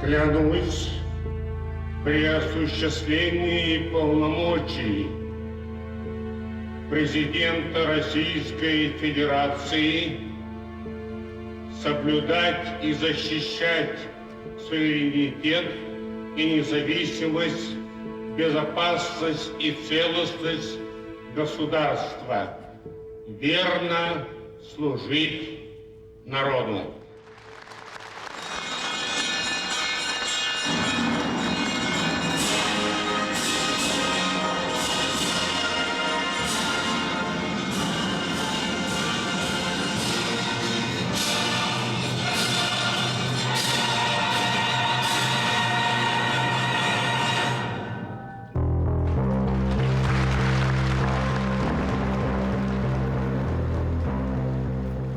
Клянусь при осуществлении полномочий президента Российской Федерации соблюдать и защищать суверенитет и независимость, безопасность и целостность государства, верно служить народу.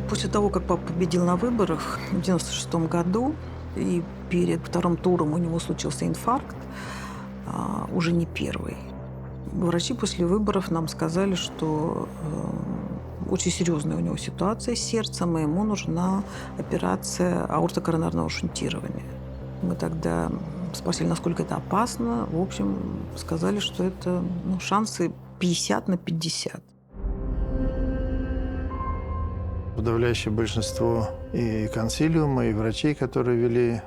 После того, как папа победил на выборах в 1996 году, и перед вторым туром у него случился инфаркт, уже не первый. Врачи после выборов нам сказали, что очень серьезная у него ситуация с сердцем, и ему нужна операция аортокоронарного шунтирования. Мы тогда спросили, насколько это опасно. В общем, сказали, что это шансы 50/50. Подавляющее большинство и консилиума, и врачей, которые вели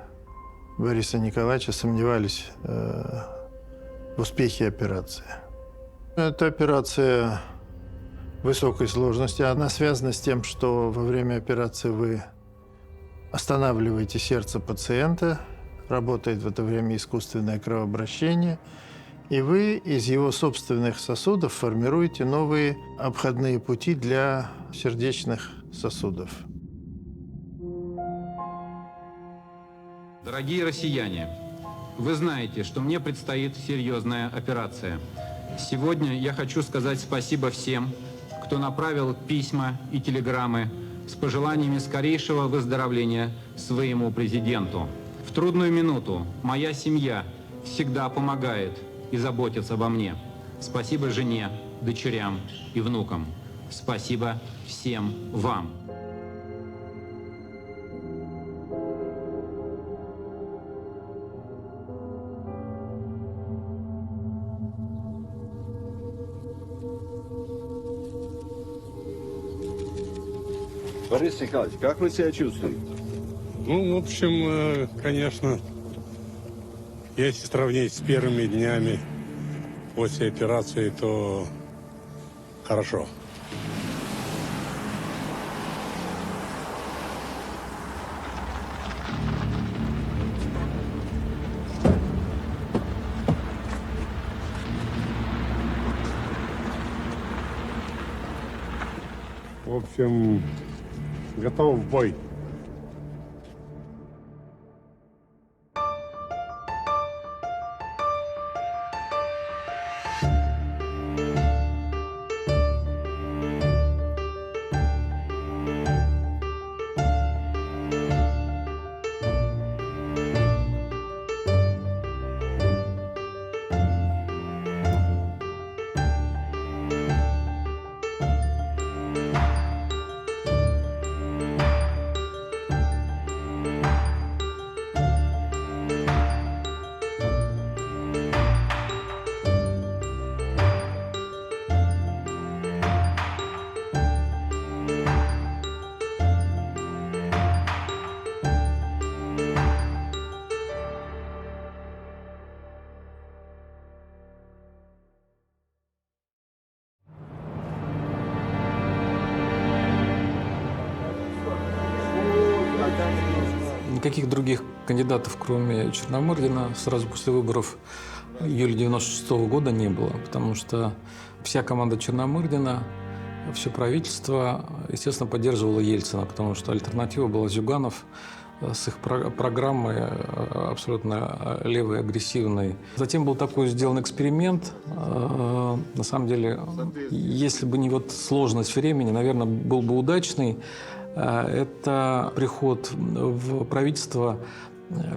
Бориса Николаевича, сомневались в успехе операции. Это операция высокой сложности. Она связана с тем, что во время операции вы останавливаете сердце пациента, работает в это время искусственное кровообращение, и вы из его собственных сосудов формируете новые обходные пути для сердечных сосудов. Дорогие россияне, вы знаете, что мне предстоит серьезная операция. Сегодня я хочу сказать спасибо всем, кто направил письма и телеграммы с пожеланиями скорейшего выздоровления своему президенту. В трудную минуту моя семья всегда помогает и заботится обо мне. Спасибо жене, дочерям и внукам. Спасибо всем вам. Борис Николаевич, как вы себя чувствуете? Ну, в общем, конечно, если сравнить с первыми днями после операции, то хорошо. В общем, готов в бой. Никаких других кандидатов, кроме Черномырдина, сразу после выборов июля 1996 года не было, потому что вся команда Черномырдина, все правительство, естественно, поддерживало Ельцина, потому что альтернатива была Зюганов с их программой абсолютно левой, агрессивной. Затем был такой сделан эксперимент. На самом деле, если бы не сложность времени, наверное, был бы удачный. Это приход в правительство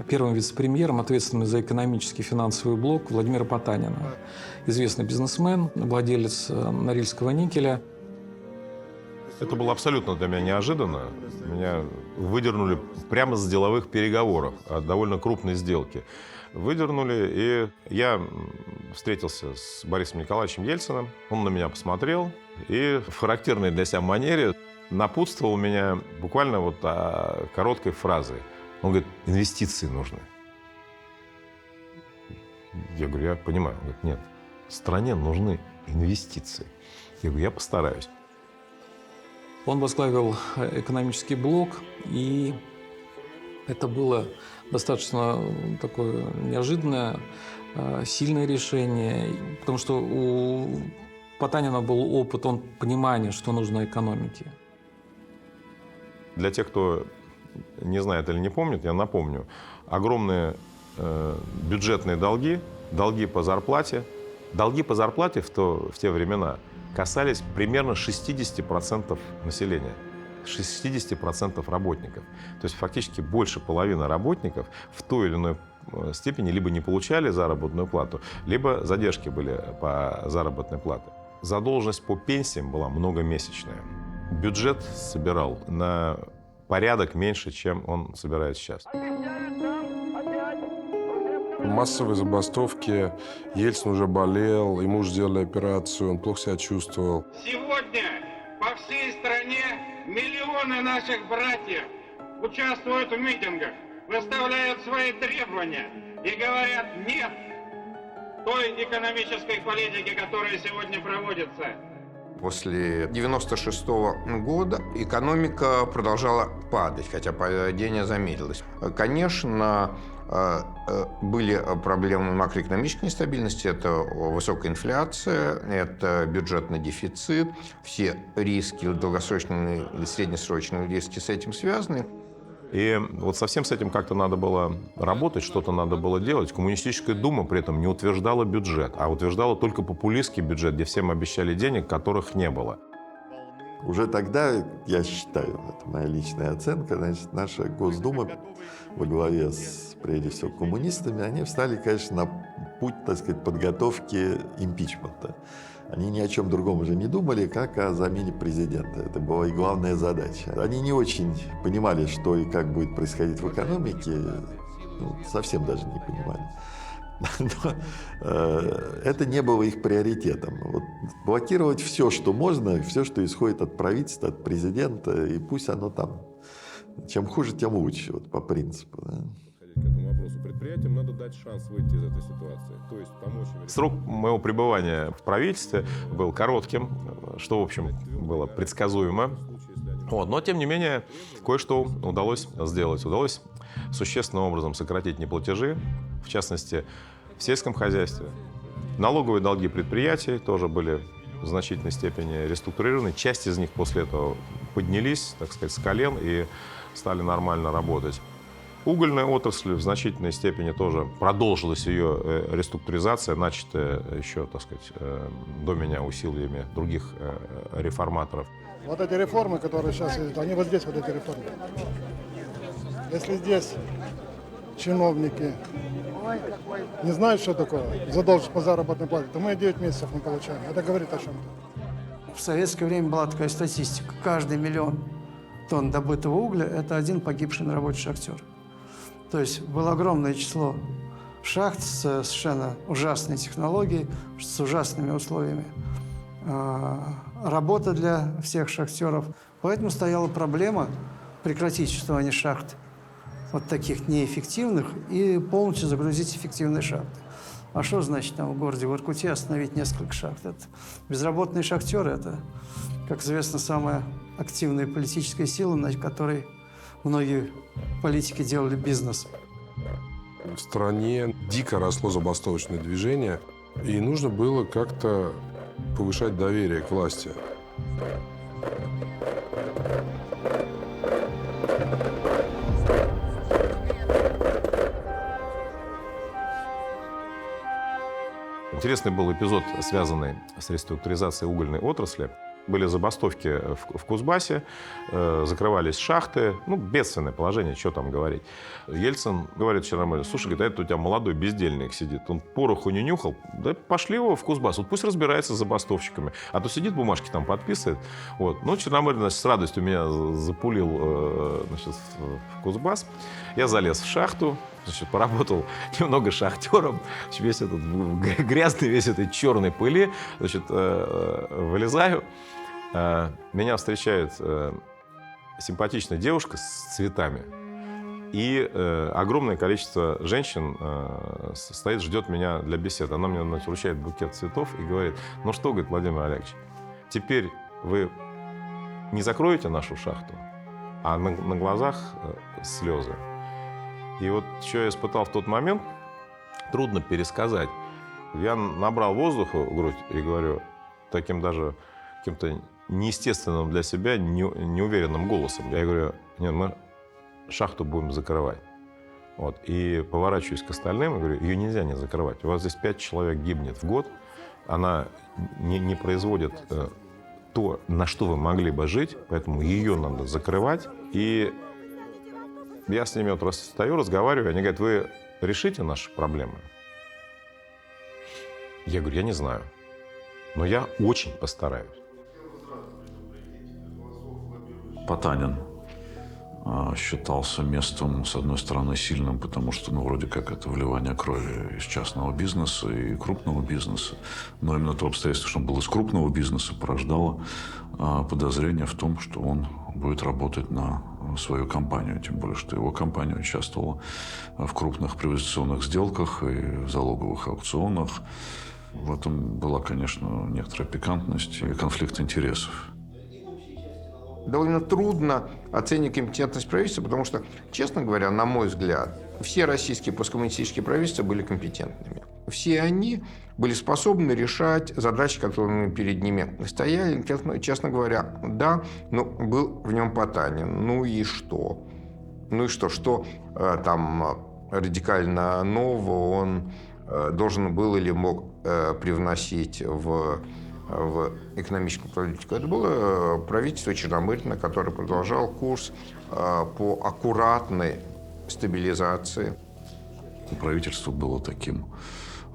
первым вице-премьером, ответственным за экономический и финансовый блок, Владимира Потанина. Известный бизнесмен, владелец Норильского никеля. Это было абсолютно для меня неожиданно. Меня выдернули прямо с деловых переговоров о довольно крупной сделке. Выдернули, и я встретился с Борисом Николаевичем Ельциным. Он на меня посмотрел и в характерной для себя манере напутствовал меня буквально вот короткой фразой. Он говорит, инвестиции нужны. Я говорю, я понимаю. Он говорит, нет, стране нужны инвестиции. Я говорю, я постараюсь. Он возглавил экономический блок, и это было достаточно такое неожиданное, сильное решение, потому что у Потанина был опыт, он понимание, что нужно экономике. Для тех, кто не знает или не помнит, я напомню. Огромные бюджетные долги, долги по зарплате. Долги по зарплате в те времена касались примерно 60% населения, 60% работников. То есть фактически больше половины работников в той или иной степени либо не получали заработную плату, либо задержки были по заработной плате. Задолженность по пенсиям была многомесячная. Бюджет собирал на порядок меньше, чем он собирает сейчас. Массовые забастовки, Ельцин уже болел, ему уже сделали операцию, он плохо себя чувствовал. Сегодня по всей стране миллионы наших братьев участвуют в митингах, выставляют свои требования и говорят «нет» той экономической политике, которая сегодня проводится. После 1996 года экономика продолжала падать, хотя падение замедлилось. Конечно, были проблемы макроэкономической нестабильности, это высокая инфляция, это бюджетный дефицит, все риски, долгосрочные или среднесрочные риски с этим связаны. И вот совсем с этим как-то надо было работать, что-то надо было делать. Коммунистическая дума при этом не утверждала бюджет, а утверждала только популистский бюджет, где всем обещали денег, которых не было. Уже тогда, я считаю, это моя личная оценка, значит, наша Госдума во главе с, прежде всего, коммунистами, они встали, конечно, на путь, так сказать, подготовки импичмента. Они ни о чем другом уже не думали, как о замене президента. Это была и главная задача. Они не очень понимали, что и как будет происходить в экономике, совсем даже не понимали. Но это не было их приоритетом. Вот блокировать все, что можно, все, что исходит от правительства, от президента, и пусть оно там, чем хуже, тем лучше, вот по принципу. Да. К этому вопросу предприятиям надо дать шанс выйти из этой ситуации. То есть помочь... Срок моего пребывания в правительстве был коротким, что, в общем, было предсказуемо. Но, тем не менее, кое-что удалось сделать. Удалось существенным образом сократить неплатежи, в частности, в сельском хозяйстве. Налоговые долги предприятий тоже были в значительной степени реструктурированы. Часть из них после этого поднялись, так сказать, с колен и стали нормально работать. Угольная отрасль в значительной степени тоже продолжилась ее реструктуризация, начатая еще, так сказать, до меня усилиями других реформаторов. Вот эти реформы, которые сейчас идут, они вот здесь, вот эти реформы. Если здесь чиновники не знают, что такое задолженность по заработной плате, то мы 9 месяцев не получаем. Это говорит о чем-то. В советское время была такая статистика. Каждый миллион тонн добытого угля – это один погибший на работе шахтер. То есть было огромное число шахт с совершенно ужасной технологией, с ужасными условиями работы для всех шахтеров. Поэтому стояла проблема прекратить существование шахт вот таких неэффективных и полностью загрузить эффективные шахты. А что значит там в городе Воркуте остановить несколько шахт? Это безработные шахтеры – это, как известно, самая активная политическая сила, на которой многие политики делали бизнес. В стране дико росло забастовочное движение, и нужно было как-то повышать доверие к власти. Интересный был эпизод, связанный с реструктуризацией угольной отрасли. Были забастовки в Кузбассе, закрывались шахты. Ну, бедственное положение, что там говорить. Ельцин говорит Черномырдину: слушай, говорит, это у тебя молодой бездельник сидит. Он пороху не нюхал. Да пошли его в Кузбасс. Вот пусть разбирается с забастовщиками. А то сидит, бумажки там подписывает. Вот. Ну, Черномырдин, значит, с радостью меня запулил, значит, в Кузбасс. Я залез в шахту. Значит, поработал немного шахтером, весь этот грязный, весь этой черной пыли. Значит, вылезаю. Меня встречает симпатичная девушка с цветами. И огромное количество женщин стоит, ждет меня для беседы. Она мне вручает букет цветов и говорит: ну что, говорит, Владимир Олегович, теперь вы не закроете нашу шахту? А на глазах слезы. И вот что я испытал в тот момент, трудно пересказать. Я набрал воздуха в грудь и говорю таким даже каким-то неестественным для себя, неуверенным голосом. Я говорю: нет, мы шахту будем закрывать. Вот. И поворачиваюсь к остальным и говорю: ее нельзя не закрывать. У вас здесь 5 человек гибнет в год. Она не производит то, на что вы могли бы жить, поэтому ее надо закрывать. И я с ними вот стою, разговариваю, они говорят: вы решите наши проблемы? Я говорю: я не знаю, но я очень постараюсь. Потанин считался местом, с одной стороны, сильным, потому что, ну, вроде как это вливание крови из частного бизнеса и крупного бизнеса. Но именно то обстоятельство, что он был из крупного бизнеса, порождало подозрение в том, что он будет работать на свою компанию. Тем более, что его компания участвовала в крупных приватизационных сделках и в залоговых аукционах. В этом была, конечно, некоторая пикантность и конфликт интересов. Довольно трудно оценить компетентность правительства, потому что, честно говоря, на мой взгляд, все российские посткоммунистические правительства были компетентными. Все они были способны решать задачи, которые перед ними стояли. Честно говоря, да, но был в нем Потанин. Ну и что? Ну и что? Что там радикально нового он должен был или мог привносить в экономическую политику? Это было правительство Черномырдина, которое продолжал курс по аккуратной стабилизации. Правительство было таким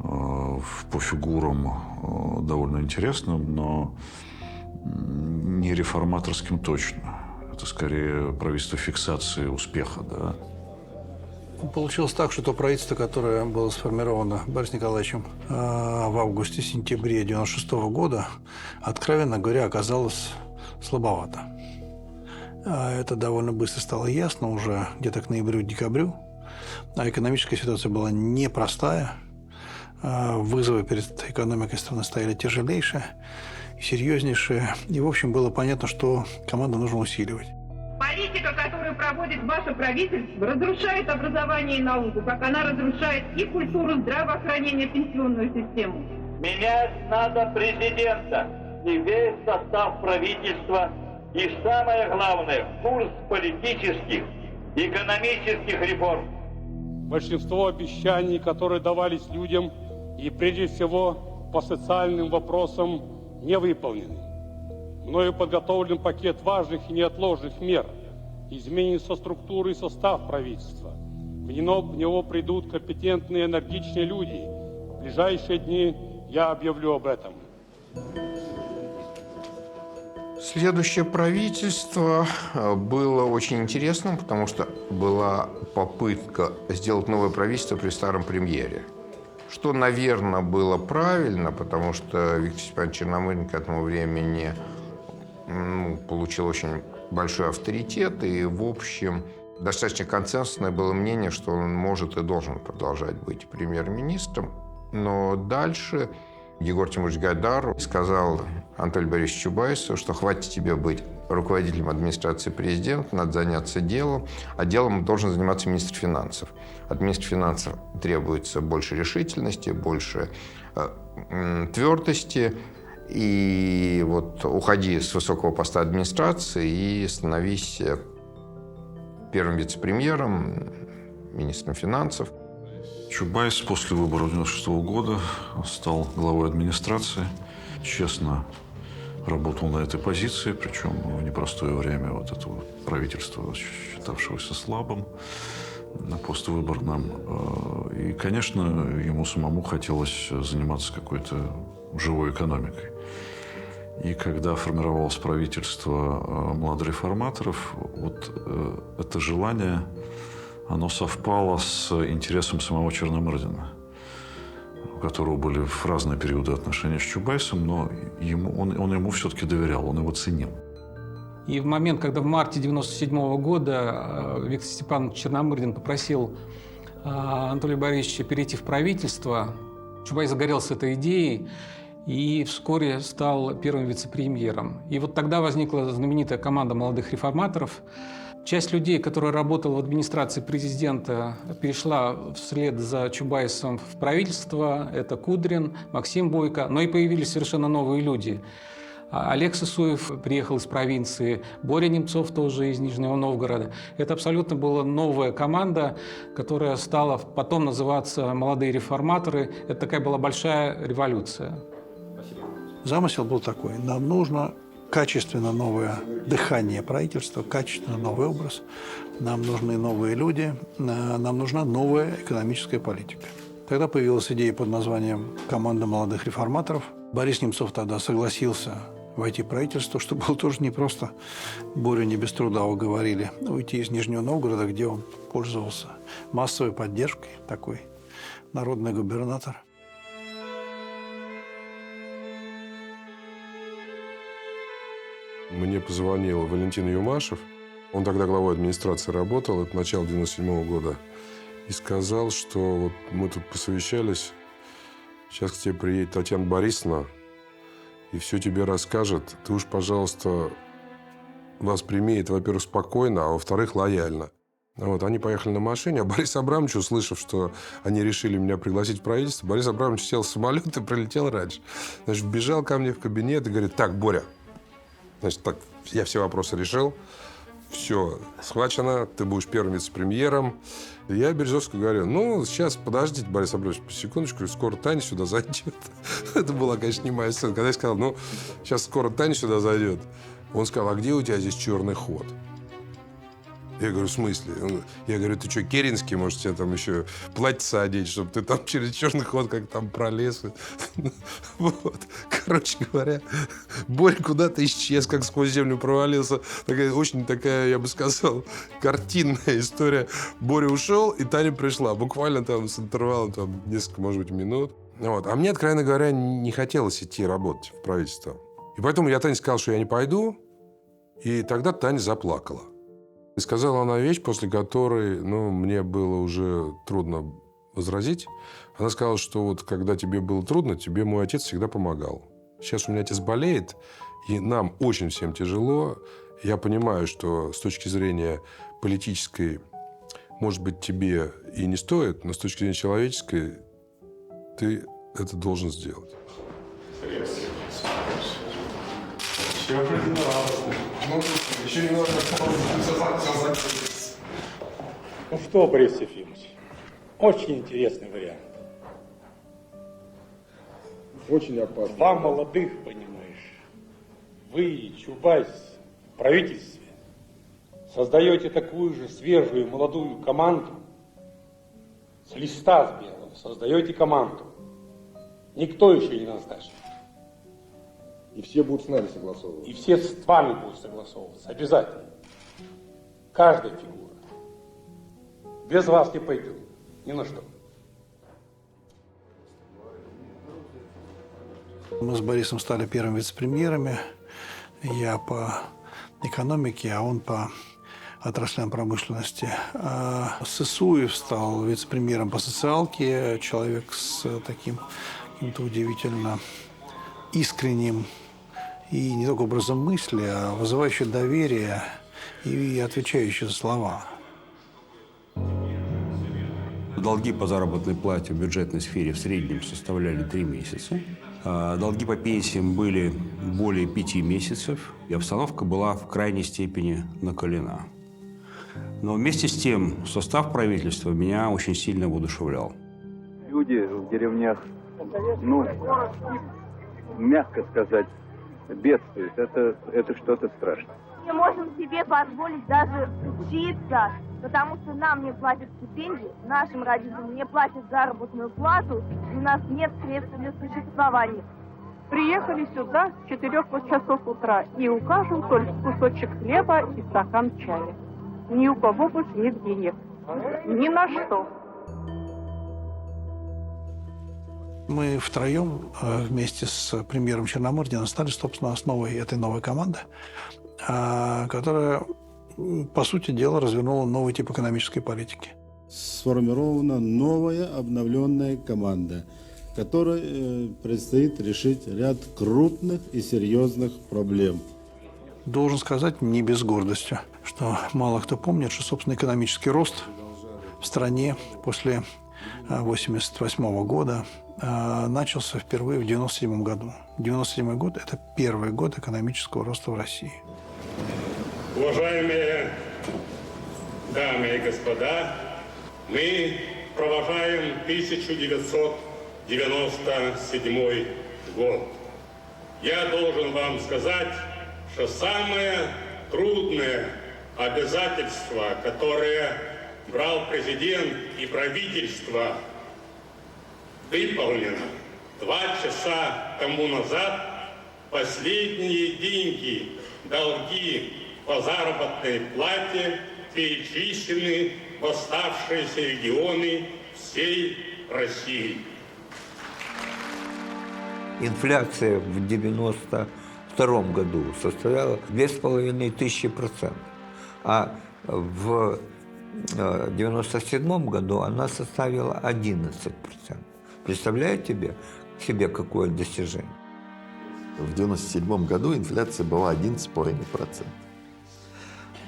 по фигурам довольно интересным, но не реформаторским точно. Это скорее правительство фиксации успеха, да. Получилось так, что то правительство, которое было сформировано Борисом Николаевичем в августе-сентябре 1996 года, откровенно говоря, оказалось слабовато. Это довольно быстро стало ясно уже где-то к ноябрю-декабрю. А экономическая ситуация была непростая. Вызовы перед экономикой страны стояли тяжелейшие, серьезнейшие. И, в общем, было понятно, что команду нужно усиливать. Политика, которую проводит ваше правительство, разрушает образование и науку, как она разрушает и культуру здравоохранения, пенсионную систему. Менять надо президента и весь состав правительства, и самое главное, курс политических, экономических реформ. Большинство обещаний, которые давались людям, и прежде всего по социальным вопросам, не выполнены. Мною подготовлен пакет важных и неотложных мер. Изменится структура и состав правительства. В него придут компетентные, энергичные люди. В ближайшие дни я объявлю об этом. Следующее правительство было очень интересным, потому что была попытка сделать новое правительство при старом премьере. Что, наверное, было правильно, потому что Виктор Степанович Черномырдин к этому времени получил очень большой авторитет, и, в общем, достаточно консенсусное было мнение, что он может и должен продолжать быть премьер-министром. Но дальше Егор Тимурович Гайдар сказал Анатолию Борисовичу Чубайсу, что хватит тебе быть руководителем администрации президента, надо заняться делом, а делом должен заниматься министр финансов. От министра финансов требуется больше решительности, больше твердости. И вот уходи с высокого поста администрации и становись первым вице-премьером, министром финансов. Чубайс после выборов 1996 года стал главой администрации. Честно работал на этой позиции, причем в непростое время вот этого правительства, считавшегося слабым, поствыборным. И, конечно, ему самому хотелось заниматься какой-то живой экономикой. И когда формировалось правительство младореформаторов, вот это желание, оно совпало с интересом самого Черномырдина, у которого были в разные периоды отношения с Чубайсом, но он ему все-таки доверял, он его ценил. И в момент, когда в марте 1997 года Виктор Степанович Черномырдин попросил Анатолия Борисовича перейти в правительство, Чубайс загорелся этой идеей и вскоре стал первым вице-премьером. И вот тогда возникла знаменитая команда молодых реформаторов. Часть людей, которая работала в администрации президента, перешла вслед за Чубайсом в правительство. Это Кудрин, Максим Бойко, но и появились совершенно новые люди. Олег Сысуев приехал из провинции, Боря Немцов тоже из Нижнего Новгорода. Это абсолютно была новая команда, которая стала потом называться «Молодые реформаторы». Это такая была большая революция. Замысел был такой. Нам нужно качественно новое дыхание правительства, качественно новый образ. Нам нужны новые люди, нам нужна новая экономическая политика. Тогда появилась идея под названием «Команда молодых реформаторов». Борис Немцов тогда согласился войти в правительство, что было тоже непросто. Борю не без труда уговорили уйти из Нижнего Новгорода, где он пользовался массовой поддержкой, такой народный губернатор. Мне позвонил Валентин Юмашев. Он тогда главой администрации работал, это начало 1997 года. И сказал, что вот мы тут посовещались, сейчас к тебе приедет Татьяна Борисовна и все тебе расскажет. Ты уж, пожалуйста, восприми это, во-первых, спокойно, а во-вторых, лояльно. Вот, они поехали на машине, а Борис Абрамович, услышав, что они решили меня пригласить в правительство, Борис Абрамович сел в самолет и прилетел раньше. Значит, бежал ко мне в кабинет и говорит: так, Боря, значит, так, я все вопросы решил, все схвачено, ты будешь первым вице-премьером. И я Березовскому говорю: ну, сейчас, подождите, Борис Абрамович, секундочку, скоро Таня сюда зайдет. Это была, конечно, не моя сцена. Когда я сказал: ну, сейчас скоро Таня сюда зайдет, он сказал: а где у тебя здесь черный ход? Я говорю: в смысле? Я говорю: ты что, Керенский, может, тебе там еще платьице одеть, чтобы ты там через черный ход как там пролез? Вот. Короче говоря, Боря куда-то исчез, как сквозь землю провалился. Такая, очень такая, я бы сказал, картинная история. Боря ушел, и Таня пришла. Буквально там с интервалом там, несколько, может быть, минут. Вот. А мне, откровенно говоря, не хотелось идти работать в правительство. И поэтому я Тане сказал, что я не пойду. И тогда Таня заплакала. И сказала она вещь, после которой, мне было уже трудно возразить. Она сказала, что вот когда тебе было трудно, тебе мой отец всегда помогал. Сейчас у меня отец болеет, и нам очень всем тяжело. Я понимаю, что с точки зрения политической, может быть, тебе и не стоит, но с точки зрения человеческой ты это должен сделать. Еще немножко все. Ну что, Борис Ефимович, очень интересный вариант. Очень опасно. Два молодых, понимаешь, вы и Чубайс в правительстве создаете такую же свежую молодую команду, с листа с белого создаете команду. Никто еще не назначен. И все будут с нами согласовываться. И все с вами будут согласовываться. Обязательно. Каждая фигура. Без вас не пойдет. Ни на что. Мы с Борисом стали первыми вице-премьерами. Я по экономике, а он по отраслям промышленности. А Сысуев стал вице-премьером по социалке. Человек с таким каким-то удивительно искренним и не только образом мысли, а вызывающий доверие и отвечающий за слова. Долги по заработной плате в бюджетной сфере в среднем составляли 3 месяца. Долги по пенсиям были более 5 месяцев, и обстановка была в крайней степени накалена. Но вместе с тем состав правительства меня очень сильно воодушевлял. Люди в деревнях, мягко сказать, бедствует. Это что-то страшное. Не можем себе позволить даже учиться, потому что нам не платят стипендии, нашим родителям не платят заработную плату, и у нас нет средств для существования. Приехали сюда с 4 часов утра, и у каждого только кусочек хлеба и стакан чая. Ни у кого больше нет денег. Ни на что. Мы втроем вместе с премьером Черномырдиным стали, собственно, основой этой новой команды, которая, по сути дела, развернула новый тип экономической политики. Сформирована новая обновленная команда, которой предстоит решить ряд крупных и серьезных проблем. Должен сказать не без гордости, что мало кто помнит, что, собственно, экономический рост в стране после 1988 года начался впервые в 1997 году. 1997 год – это первый год экономического роста в России. Уважаемые дамы и господа, мы провожаем 1997 год. Я должен вам сказать, что самое трудное обязательство, которое брал президент и правительство, выполнено. 2 часа тому назад последние деньги, долги по заработной плате перечислены в оставшиеся регионы всей России. Инфляция в 1992 году составляла 2500%, а в 1997 году она составила 11%. Представляете себе какое достижение? В 1997 году инфляция была 11,5%.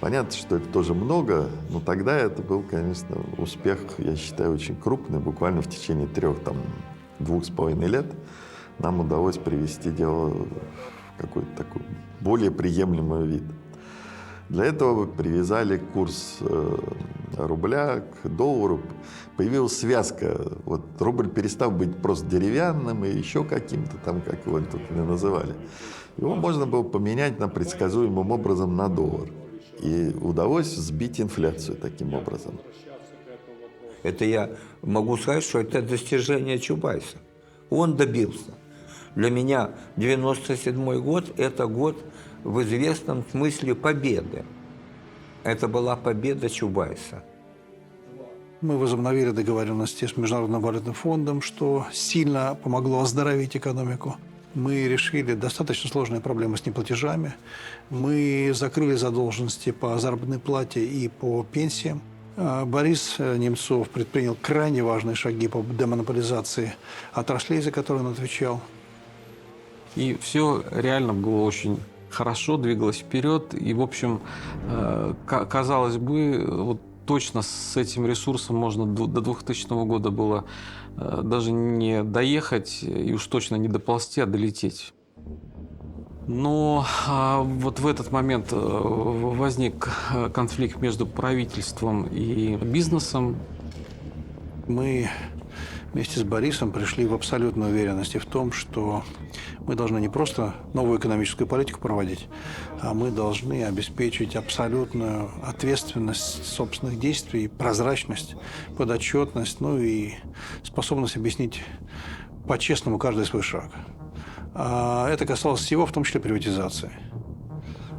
Понятно, что это тоже много, но тогда это был, конечно, успех, я считаю, очень крупный. Буквально в течение 2,5 лет нам удалось привести дело в какой-то такой более приемлемый вид. Для этого привязали курс рубля к доллару. Появилась связка. Вот рубль перестал быть просто деревянным и еще каким-то там, как его тут называли. Его можно было поменять предсказуемым образом на доллар. И удалось сбить инфляцию таким образом. Это я могу сказать, что это достижение Чубайса. Он добился. Для меня 1997 год – это год в известном смысле победы. Это была победа Чубайса. Мы возобновили договоренности с Международным валютным фондом, что сильно помогло оздоровить экономику. Мы решили достаточно сложные проблемы с неплатежами. Мы закрыли задолженности по заработной плате и по пенсиям. Борис Немцов предпринял крайне важные шаги по демонополизации отраслей, за которые он отвечал. И все реально было очень хорошо, двигалось вперед. И, в общем, казалось бы, вот точно с этим ресурсом можно до 2000 года было даже не доехать и уж точно не доползти, а долететь. Но вот в этот момент возник конфликт между правительством и бизнесом. Мы вместе с Борисом пришли в абсолютную уверенность в том, что мы должны не просто новую экономическую политику проводить, а мы должны обеспечить абсолютную ответственность собственных действий, прозрачность, подотчетность, ну и способность объяснить по-честному каждый свой шаг. Это касалось всего, в том числе приватизации.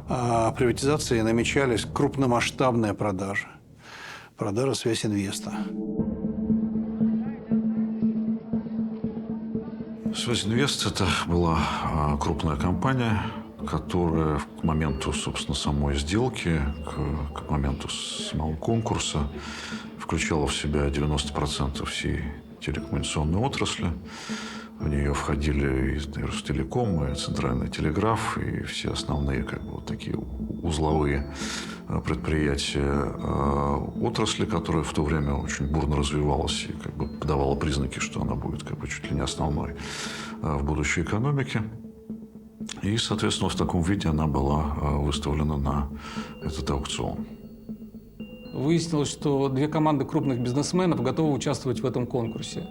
А приватизации намечались крупномасштабные продажи. Продажа Связинвеста. Связинвест – это была крупная компания, которая к моменту, собственно, самой сделки, к моменту самого конкурса включала в себя 90% всей телекоммуникационной отрасли. В нее входили и Ростелеком, и Центральный телеграф, и все основные такие узловые предприятия отрасли, которая в то время очень бурно развивалась и подавала признаки, что она будет чуть ли не основной в будущей экономике. И, соответственно, в таком виде она была выставлена на этот аукцион. Выяснилось, что 2 команды крупных бизнесменов готовы участвовать в этом конкурсе.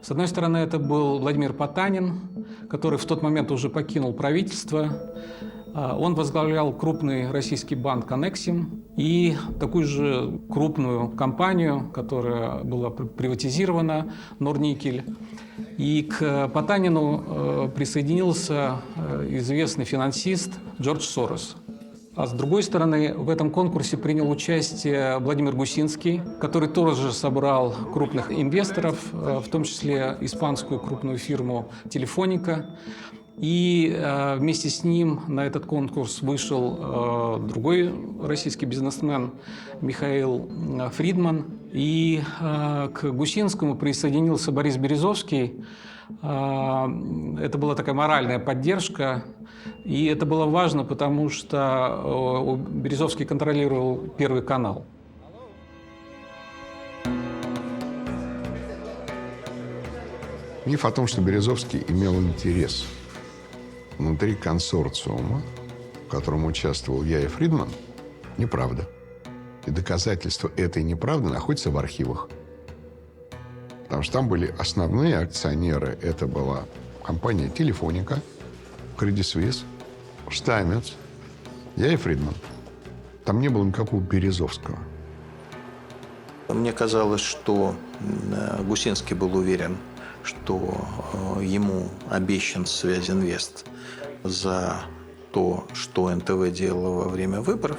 С одной стороны, это был Владимир Потанин, который в тот момент уже покинул правительство. Он возглавлял крупный российский банк «Аннексим» и такую же крупную компанию, которая была приватизирована, «Норникель». И к Потанину присоединился известный финансист Джордж Сорос. А с другой стороны, в этом конкурсе принял участие Владимир Гусинский, который тоже собрал крупных инвесторов, в том числе испанскую крупную фирму «Телефоника». И вместе с ним на этот конкурс вышел другой российский бизнесмен Михаил Фридман. И к Гусинскому присоединился Борис Березовский. Это была такая моральная поддержка. И это было важно, потому что Березовский контролировал Первый канал. Миф о том, что Березовский имел интерес внутри консорциума, в котором участвовал я и Фридман, неправда. И доказательства этой неправды находятся в архивах. Потому что там были основные акционеры. Это была компания «Телефоника», «Credit Suisse», «Штаймец», я и Фридман. Там не было никакого Березовского. Мне казалось, что Гусинский был уверен, что ему обещан Связинвест за то, что НТВ делало во время выборов,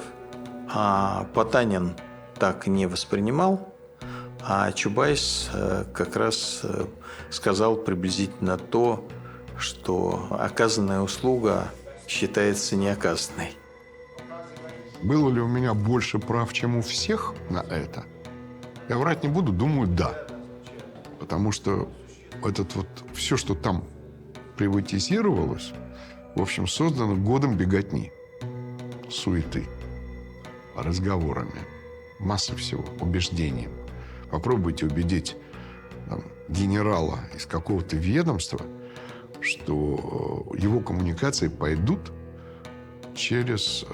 а Потанин так не воспринимал, а Чубайс как раз сказал приблизительно то, что оказанная услуга считается неоказанной. Было ли у меня больше прав, чем у всех на это? Я врать не буду, думаю, да. Потому что все, что там приватизировалось, в общем, создано годом беготни, суеты, разговорами, массой всего, убеждением. Попробуйте убедить генерала из какого-то ведомства, что его коммуникации пойдут через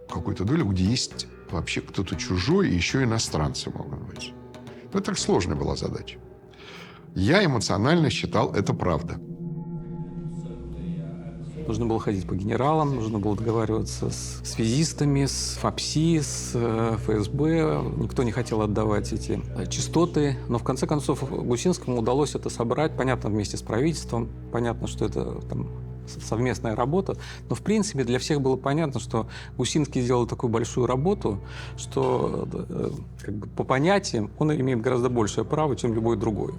какую-то долю, где есть вообще кто-то чужой, и еще иностранцы могут быть. Это так сложная была задача. Я эмоционально считал это правда. Нужно было ходить по генералам, нужно было договариваться с связистами, с ФАПСИ, с ФСБ. Никто не хотел отдавать эти частоты. Но в конце концов Гусинскому удалось это собрать, понятно, вместе с правительством. Понятно, что это совместная работа. Но в принципе для всех было понятно, что Гусинский сделал такую большую работу, что по понятиям он имеет гораздо большее право, чем любой другой.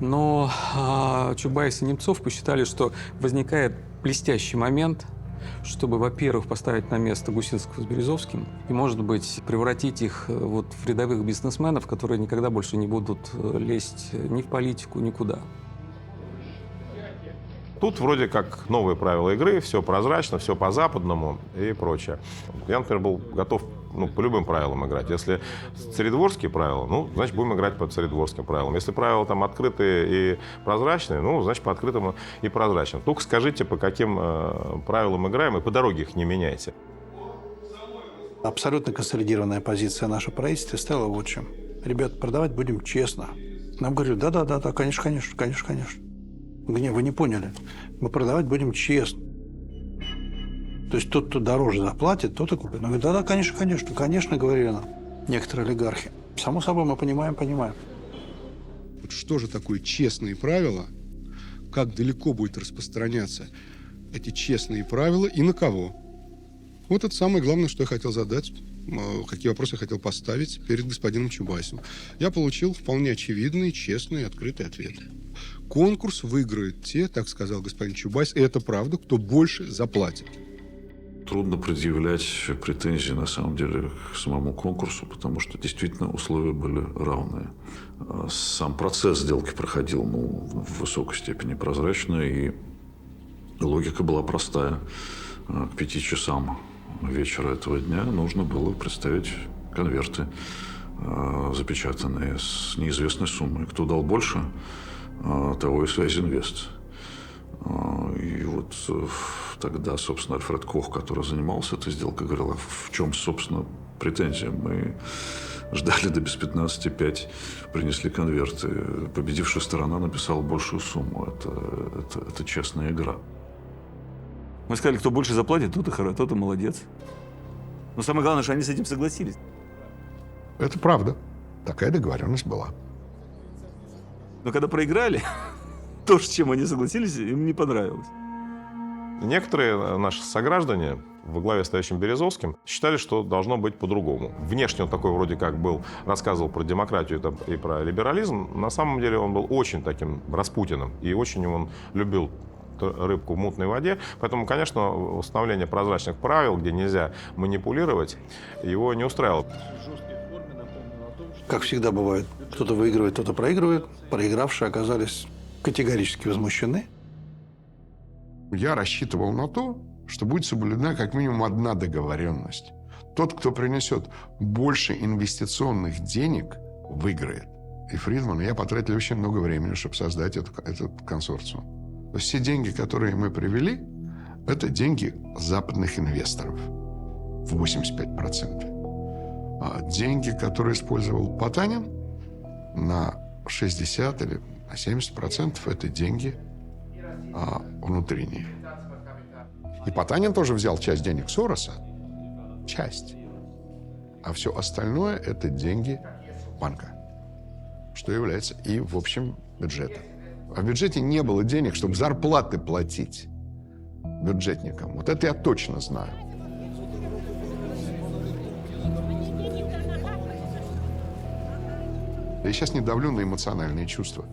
Но Чубайс и Немцов посчитали, что возникает блестящий момент, чтобы, во-первых, поставить на место Гусинского с Березовским и, может быть, превратить их в рядовых бизнесменов, которые никогда больше не будут лезть ни в политику, никуда. Тут вроде как новые правила игры, все прозрачно, все по-западному и прочее. Я, например, был готов по любым правилам играть. Если царедворские правила, значит, будем играть по царедворским правилам. Если правила там открытые и прозрачные, значит, по открытым и прозрачным. Только скажите, по каким правилам играем, и по дороге их не меняйте. Абсолютно консолидированная позиция нашего правительства стала вот чем. Ребят, продавать будем честно. Нам говорят, да, конечно. Вы не поняли. Мы продавать будем честно. То есть тот, кто дороже заплатит, тот и купит. Он говорит, да, конечно, говорили нам некоторые олигархи. Само собой, мы понимаем. Что же такое честные правила? Как далеко будет распространяться эти честные правила и на кого? Вот это самое главное, что я хотел задать, какие вопросы я хотел поставить перед господином Чубайсом. Я получил вполне очевидные, честные, открытые ответы. Конкурс выиграют те, так сказал господин Чубайс, и это правда, кто больше заплатит. Трудно предъявлять претензии, на самом деле, к самому конкурсу, потому что действительно условия были равные. Сам процесс сделки проходил в высокой степени прозрачно, и логика была простая. К 5 часам вечера этого дня нужно было представить конверты, запечатанные с неизвестной суммой. Кто дал больше, того и Связинвест. И вот тогда, собственно, Альфред Кох, который занимался этой сделкой, говорил, а в чем, собственно, претензия? Мы ждали до без 15,5, принесли конверты. Победившая сторона написала большую сумму. Это честная игра. Мы сказали, кто больше заплатит, тот и молодец. Но самое главное, что они с этим согласились. Это правда. Такая договоренность была. Но когда проиграли, то, с чем они согласились, им не понравилось. Некоторые наши сограждане во главе стоящим Березовским считали, что должно быть по-другому. Внешне он такой вроде как был, рассказывал про демократию и про либерализм. На самом деле он был очень таким Распутиным. И очень он любил рыбку в мутной воде. Поэтому, конечно, установление прозрачных правил, где нельзя манипулировать, его не устраивало. Как всегда бывает, кто-то выигрывает, кто-то проигрывает. Проигравшие оказались категорически возмущены. Я рассчитывал на то, что будет соблюдена как минимум одна договоренность. Тот, кто принесет больше инвестиционных денег, выиграет. И Фридман и я потратили очень много времени, чтобы создать этот консорциум. То есть все деньги, которые мы привели, это деньги западных инвесторов в 85%. А деньги, которые использовал Потанин, на 60 или на 70% это деньги внутренние. И Потанин тоже взял часть денег Сороса. Часть. А все остальное – это деньги банка, что является и, в общем, бюджетом. А в бюджете не было денег, чтобы зарплаты платить бюджетникам. Вот это я точно знаю. Я сейчас не давлю на эмоциональные чувства.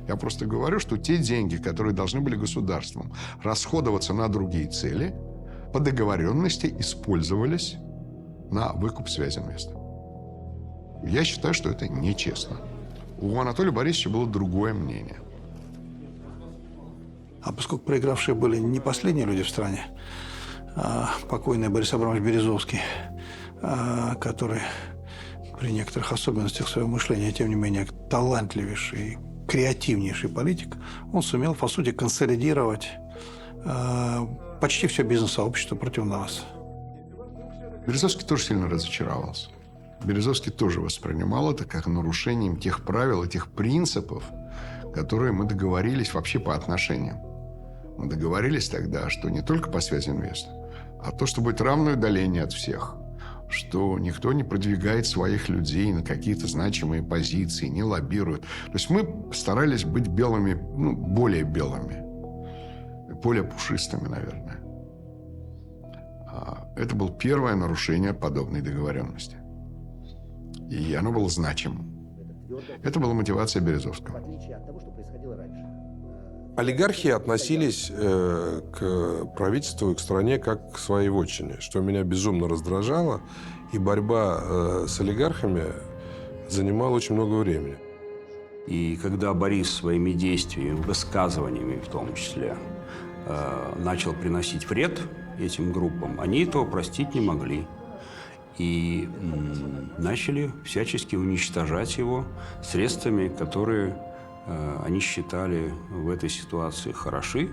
Я просто говорю, что те деньги, которые должны были государством расходоваться на другие цели, по договоренности использовались на выкуп Связинвеста. Я считаю, что это нечестно. У Анатолия Борисовича было другое мнение. А поскольку проигравшие были не последние люди в стране, а покойный Борис Абрамович Березовский, который при некоторых особенностях своего мышления, тем не менее, талантливейший, креативнейший политик, он сумел, по сути, консолидировать почти все бизнес-сообщество против нас. Березовский тоже сильно разочаровался. Березовский тоже воспринимал это как нарушением тех правил и тех принципов, которые мы договорились вообще по отношениям. Мы договорились тогда, что не только по Связинвесту, а то, что будет равное удаление от всех, что никто не продвигает своих людей на какие-то значимые позиции, не лоббирует. То есть мы старались быть белыми, более белыми, более пушистыми, наверное. Это было первое нарушение подобной договоренности. И оно было значимым. Это была мотивация Березовского. Олигархи относились к правительству и к стране как к своей вотчине, что меня безумно раздражало. И борьба с олигархами занимала очень много времени. И когда Борис своими действиями, высказываниями в том числе, начал приносить вред этим группам, они этого простить не могли. И начали всячески уничтожать его средствами, которые они считали в этой ситуации хороши.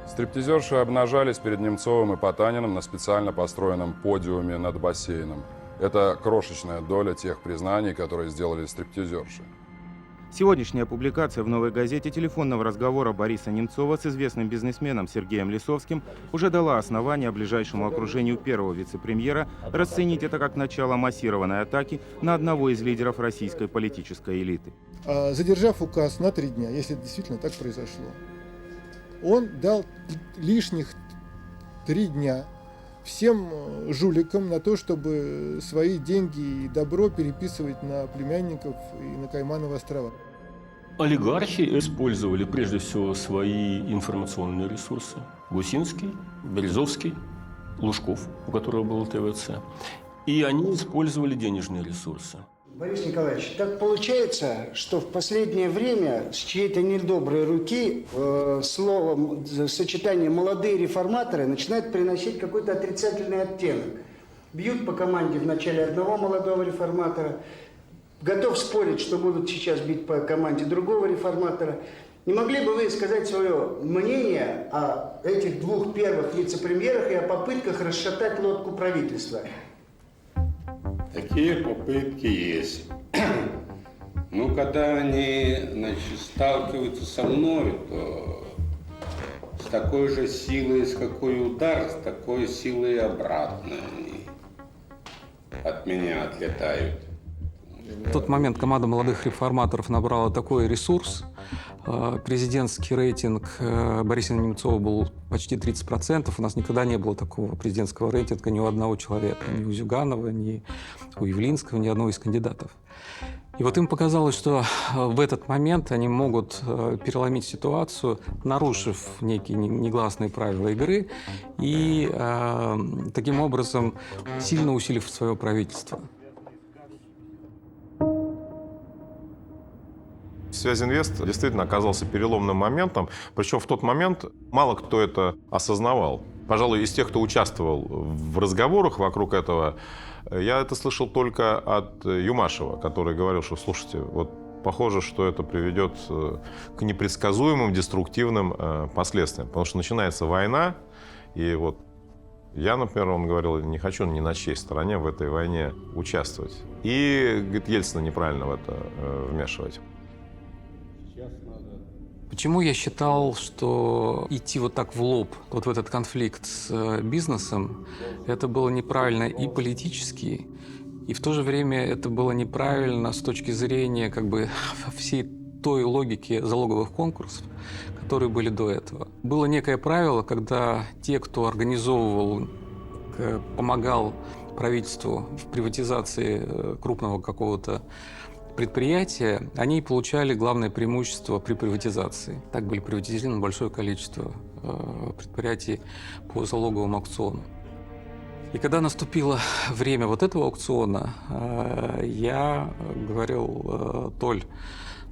Стриптизерши обнажались перед Немцовым и Потаниным на специально построенном подиуме над бассейном. Это крошечная доля тех признаний, которые сделали стриптизерши. Сегодняшняя публикация в «Новой газете» телефонного разговора Бориса Немцова с известным бизнесменом Сергеем Лисовским уже дала основания ближайшему окружению первого вице-премьера расценить это как начало массированной атаки на одного из лидеров российской политической элиты. Задержав указ на 3 дня, если действительно так произошло, он дал лишних 3 дня всем жуликам на то, чтобы свои деньги и добро переписывать на племянников и на Каймановы острова. Олигархи использовали прежде всего свои информационные ресурсы. Гусинский, Березовский, Лужков, у которого был ТВЦ. И они использовали денежные ресурсы. Борис Николаевич, так получается, что в последнее время с чьей-то недоброй руки словом сочетание «молодые реформаторы» начинает приносить какой-то отрицательный оттенок. Бьют по команде в начале одного молодого реформатора, готов спорить, что будут сейчас бить по команде другого реформатора. Не могли бы вы сказать свое мнение о этих двух первых вице-премьерах и о попытках расшатать лодку правительства? Такие попытки есть. Ну, когда они, значит, сталкиваются со мной, то с такой же силой, с какой удар, с такой силой и обратно они от меня отлетают. В тот момент команда молодых реформаторов набрала такой ресурс. Президентский рейтинг Бориса Немцова был почти 30%. У нас никогда не было такого президентского рейтинга ни у одного человека. Ни у Зюганова, ни у Явлинского, ни одного из кандидатов. И вот им показалось, что в этот момент они могут переломить ситуацию, нарушив некие негласные правила игры и таким образом сильно усилив свое правительство. Связинвест действительно оказался переломным моментом, причем в тот момент мало кто это осознавал. Пожалуй, из тех, кто участвовал в разговорах вокруг этого, я это слышал только от Юмашева, который говорил, что, слушайте, вот похоже, что это приведет к непредсказуемым, деструктивным последствиям, потому что начинается война, и вот я, например, он говорил, не хочу ни на чьей стороне в этой войне участвовать. И, говорит, Ельцина неправильно в это вмешивать. Почему я считал, что идти вот так в лоб, вот в этот конфликт с бизнесом, это было неправильно и политически, и в то же время это было неправильно с точки зрения как бы всей той логики залоговых конкурсов, которые были до этого. Было некое правило, когда те, кто организовывал, помогал правительству в приватизации крупного какого-то предприятия, они получали главное преимущество при приватизации. Так были приватизированы большое количество предприятий по залоговому аукциону. И когда наступило время вот этого аукциона, я говорил: Толь,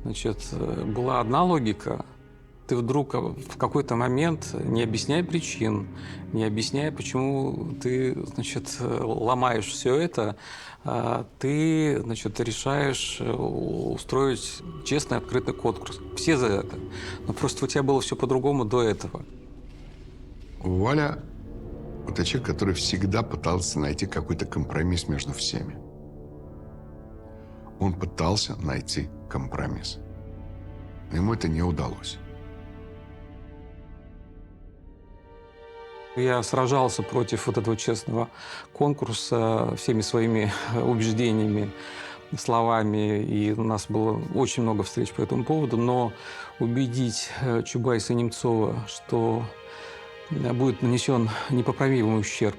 значит, была одна логика. Ты вдруг в какой-то момент, не объясняя причин, не объясняя, почему ты, значит, ломаешь все это, ты, значит, решаешь устроить честный, открытый конкурс. Все за это. Но просто у тебя было все по-другому до этого. Валя – это человек, который всегда пытался найти какой-то компромисс между всеми. Он пытался найти компромисс. Но ему это не удалось. Я сражался против вот этого честного конкурса всеми своими убеждениями, словами, и у нас было очень много встреч по этому поводу, но убедить Чубайса и Немцова, что будет нанесен непоправимый ущерб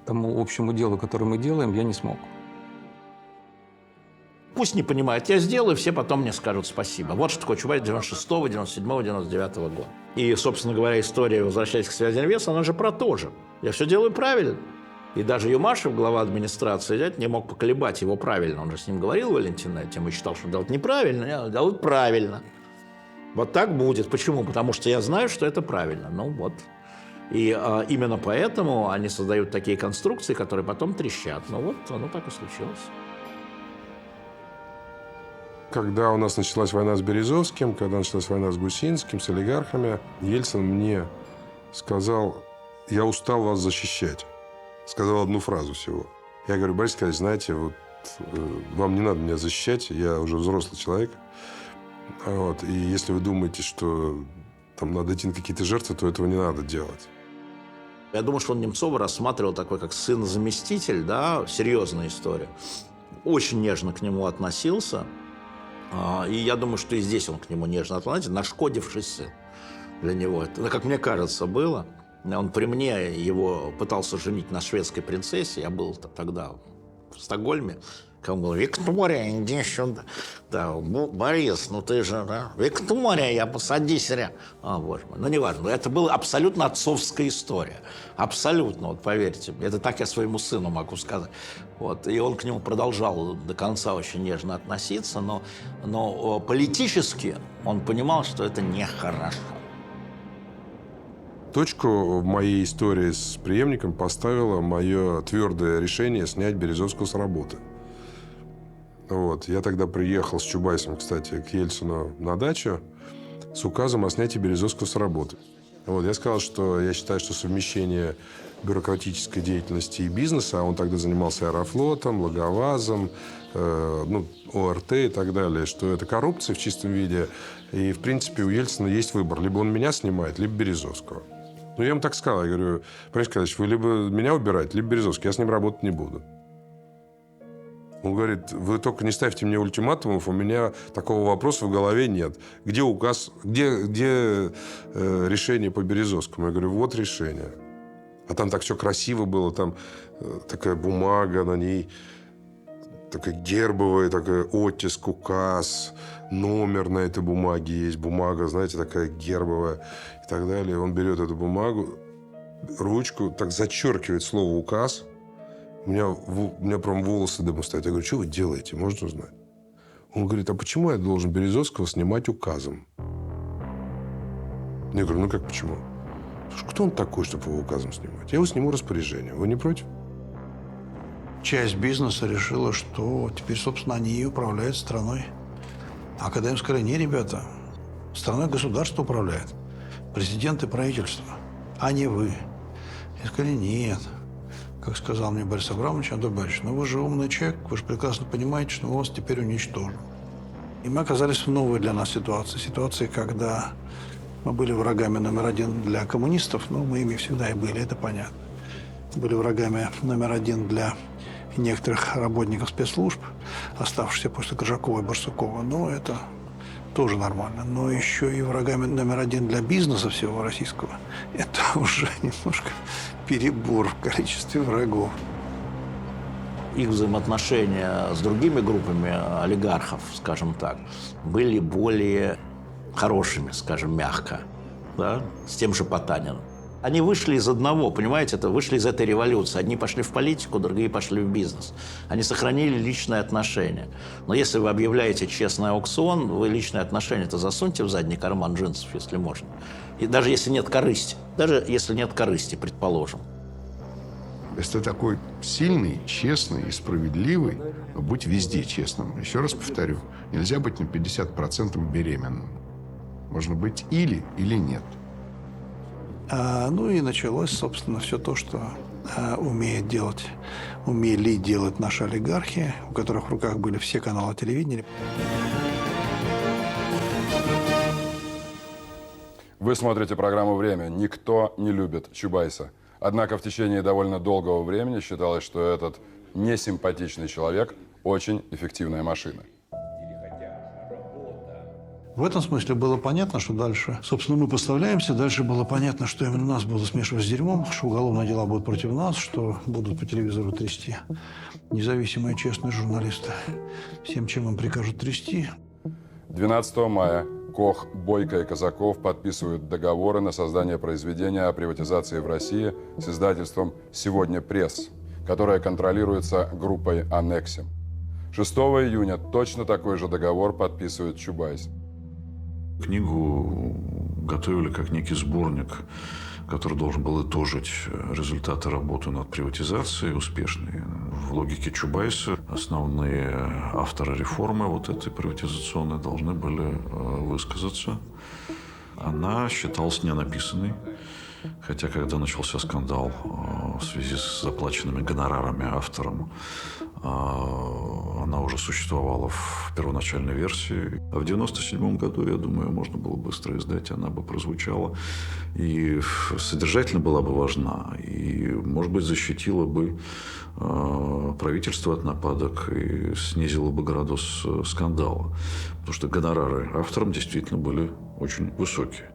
тому общему делу, которое мы делаем, я не смог. Пусть не понимают, я сделаю, все потом мне скажут спасибо. Вот что такое Чубайс 96-го, 97-го, 99-го года. И, собственно говоря, история, возвращаясь к Связинвесту, она же про то же. Я все делаю правильно. И даже Юмашев, глава администрации, не мог поколебать его правильно. Он же с ним говорил, Валентин, на эту тему, и считал, что делать неправильно, я делаю правильно. Вот так будет. Почему? Потому что я знаю, что это правильно. Ну вот. И именно поэтому они создают такие конструкции, которые потом трещат. Ну вот, оно так и случилось. Когда у нас началась война с Березовским, когда началась война с Гусинским, с олигархами, Ельцин мне сказал: я устал вас защищать. Сказал одну фразу всего. Я говорю: Борис Николаевич, знаете, вот, вам не надо меня защищать, я уже взрослый человек. Вот, и если вы думаете, что там надо идти на какие-то жертвы, то этого не надо делать. Я думаю, что он Немцова рассматривал такой, как сын-заместитель, да, серьезная история. Очень нежно к нему относился. И я думаю, что и здесь он к нему нежно относится. Нашкодивший сын для него. Это, как мне кажется, было. Он при мне его пытался женить на шведской принцессе. Я был тогда в Стокгольме. Он говорил: Виктория, иди сюда. Да, Борис, ну ты же, да? Виктория, я посадись рядом. Боже мой. Ну, неважно. Это была абсолютно отцовская история. Абсолютно, вот поверьте мне. Это так я своему сыну могу сказать. Вот. И он к нему продолжал до конца очень нежно относиться, но политически он понимал, что это нехорошо. Точку в моей истории с преемником поставило мое твердое решение снять Березовского с работы. Вот. Я тогда приехал с Чубайсом, кстати, к Ельцину на дачу. с указом о снятии Березовского с работы. Вот, я сказал, что я считаю, что совмещение бюрократической деятельности и бизнеса, а он тогда занимался Аэрофлотом, Логовазом, ОРТ и так далее, что это коррупция в чистом виде. И, в принципе, у Ельцина есть выбор. Либо он меня снимает, либо Березовского. Ну, я ему так сказал. Я говорю, Борис Николаевич, вы либо меня убираете, либо Березовский. Я с ним работать не буду. Он говорит, вы только не ставьте мне ультиматумов, у меня такого вопроса в голове нет. Где указ, где решение по Березовскому? Я говорю, вот решение. А там так все красиво было, там такая бумага, на ней такая гербовая, такая оттиск, указ, номер на этой бумаге есть, бумага, знаете, такая гербовая и так далее. Он берет эту бумагу, ручку, так зачеркивает слово «указ». У меня прям волосы дымом стоят. Я говорю, что вы делаете, можно узнать? Он говорит, а почему я должен Березовского снимать указом? Я говорю, ну как почему? Кто он такой, чтобы его указом снимать? Я его сниму распоряжение. Вы не против? Часть бизнеса решила, что теперь, собственно, они и управляют страной. А когда им сказали, не, ребята, страной государство управляет, президент и правительство, а не вы. И сказали, нет. Как сказал мне Борис Абрамович, Антон Борисович, ну вы же умный человек, вы же прекрасно понимаете, что мы вас теперь уничтожим. И мы оказались в новой для нас ситуации. Ситуации, когда мы были врагами номер один для коммунистов, но мы ими всегда и были, это понятно. Были врагами номер один для некоторых работников спецслужб, оставшихся после Коржакова и Барсукова, но это тоже нормально. Но еще и врагами номер один для бизнеса всего российского. Это уже немножко перебор в количестве врагов. Их взаимоотношения с другими группами олигархов, скажем так, были более хорошими, скажем, мягко, да, с тем же Потаниным. Они вышли из одного, понимаете, вышли из этой революции. Одни пошли в политику, другие пошли в бизнес. Они сохранили личные отношения. Но если вы объявляете честный аукцион, вы личные отношения-то засуньте в задний карман джинсов, если можно. И даже если нет корысти. Даже если нет корысти, предположим. Если ты такой сильный, честный и справедливый, будь везде честным. Еще раз повторю, нельзя быть на 50% беременным. Можно быть или нет. Ну и началось, собственно, все то, что умели делать наши олигархи, у которых в руках были все каналы телевидения. Вы смотрите программу «Время». Никто не любит Чубайса. Однако в течение довольно долгого времени считалось, что этот несимпатичный человек очень эффективная машина. В этом смысле было понятно, что дальше, собственно, мы поставляемся. Дальше было понятно, что именно нас будут смешивать с дерьмом, что уголовные дела будут против нас, что будут по телевизору трясти независимые честные журналисты всем, чем им прикажут трясти. 12 мая Кох, Бойко и Казаков подписывают договоры на создание произведения о приватизации в России с издательством «Сегодня пресс», которое контролируется группой «Аннексим». 6 июня точно такой же договор подписывает Чубайс. Книгу готовили как некий сборник, который должен был итожить результаты работы над приватизацией успешной. В логике Чубайса основные авторы реформы вот этой приватизационной должны были высказаться. Она считалась ненаписанной. Хотя, когда начался скандал в связи с заплаченными гонорарами авторам, она уже существовала в первоначальной версии. А в 1997 году, я думаю, можно было быстро издать, она бы прозвучала. И содержательно была бы важна. И, может быть, защитила бы правительство от нападок и снизила бы градус скандала. Потому что гонорары авторам действительно были очень высокие.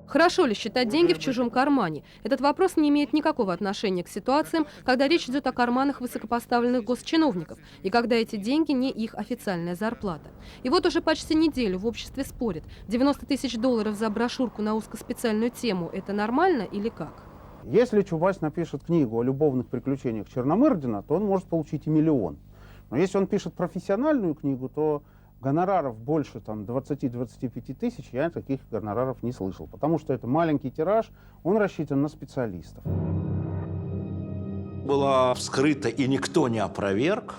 Хорошо ли считать деньги в чужом кармане? Этот вопрос не имеет никакого отношения к ситуациям, когда речь идет о карманах высокопоставленных госчиновников, и когда эти деньги не их официальная зарплата. И вот уже почти неделю в обществе спорят, $90 тысяч за брошюрку на узкоспециальную тему – это нормально или как? Если Чубайс напишет книгу о любовных приключениях Черномырдина, то он может получить и $1 миллион. Но если он пишет профессиональную книгу, то гонораров больше 20-25 тысяч я таких гонораров не слышал, потому что это маленький тираж, он рассчитан на специалистов. Была вскрыта, и никто не опроверг,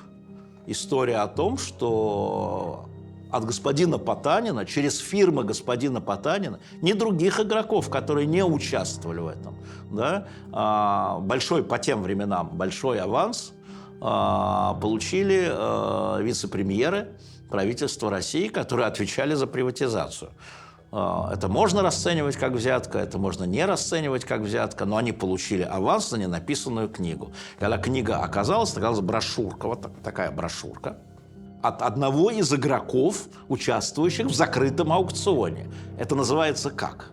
история о том, что от господина Потанина, через фирмы господина Потанина, ни других игроков, которые не участвовали в этом, да, большой по тем временам большой аванс получили вице-премьеры правительства России, которые отвечали за приватизацию. Это можно расценивать как взятка, это можно не расценивать как взятка, но они получили аванс за ненаписанную книгу. Когда книга оказалась брошюрка, вот такая брошюрка, от одного из игроков, участвующих в закрытом аукционе. Это называется как?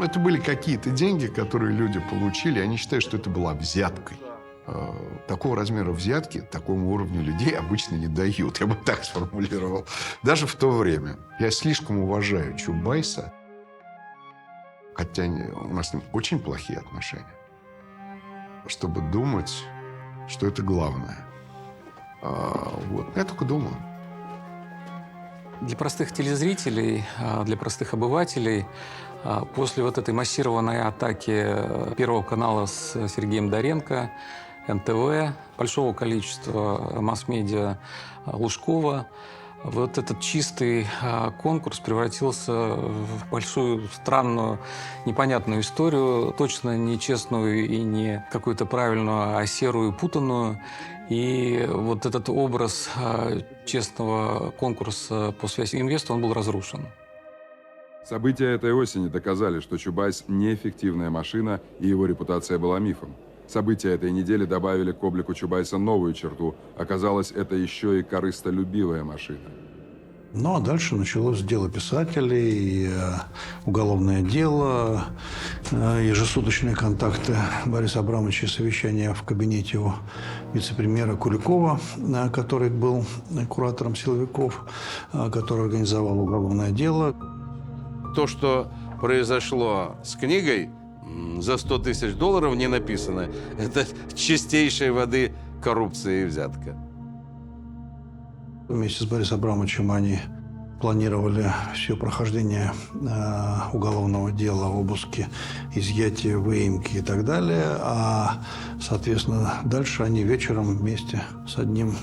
Это были какие-то деньги, которые люди получили. Они считают, что это была взяткой. Такого размера взятки такому уровню людей обычно не дают. Я бы так сформулировал. Даже в то время. Я слишком уважаю Чубайса, хотя у нас с ним очень плохие отношения, чтобы думать, что это главное. Вот. Я только думаю. Для простых телезрителей, для простых обывателей после вот этой массированной атаки Первого канала с Сергеем Доренко, НТВ, большого количества масс-медиа Лужкова, вот этот чистый конкурс превратился в большую, странную, непонятную историю, точно не честную и не какую-то правильную, а серую и путанную. И вот этот образ честного конкурса по связи инвеста, он был разрушен. События этой осени доказали, что Чубайс – неэффективная машина, и его репутация была мифом. События этой недели добавили к облику Чубайса новую черту. Оказалось, это еще и корыстолюбивая машина. Ну, а дальше началось дело писателей, уголовное дело, ежесуточные контакты Бориса Абрамовича, совещания в кабинете у вице-премьера Куликова, который был куратором силовиков, который организовал уголовное дело. То, что произошло с книгой, за 100 тысяч долларов не написано. Это чистейшей воды коррупция и взятка. Вместе с Борисом Абрамовичем они планировали все прохождение уголовного дела, обыски, изъятие, выемки и так далее. А, соответственно, дальше они вечером вместе с одним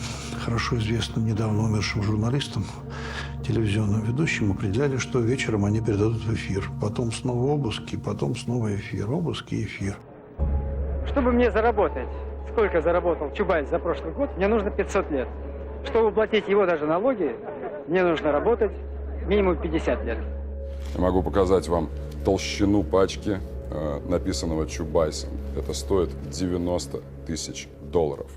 хорошо известным, недавно умершим журналистом, телевизионным ведущим, определяли, что вечером они передадут в эфир. Потом снова обыски, потом снова эфир. Обыски и эфир. Чтобы мне заработать, сколько заработал Чубайс за прошлый год, мне нужно 500 лет. Чтобы платить его даже налоги, мне нужно работать минимум 50 лет. Я могу показать вам толщину пачки, написанного Чубайсом. Это стоит 90 тысяч долларов.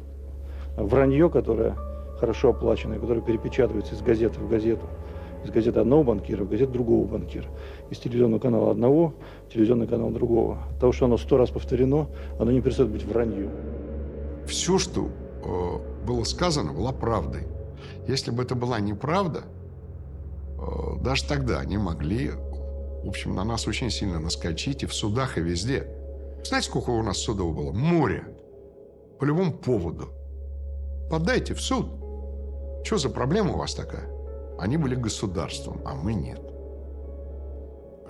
Вранье, которое хорошо оплаченное, которое перепечатывается из газеты в газету, из газеты одного банкира в газету другого банкира, из телевизионного канала одного в телевизионный канал другого. От того, что оно 100 раз повторено, оно не перестает быть враньем. Все, что было сказано, была правдой. Если бы это была неправда, даже тогда они могли, в общем, на нас очень сильно наскочить и в судах, и везде. Знаете, сколько у нас судов было? Море. По любому поводу. Подайте в суд. Что за проблема у вас такая? Они были государством, а мы нет.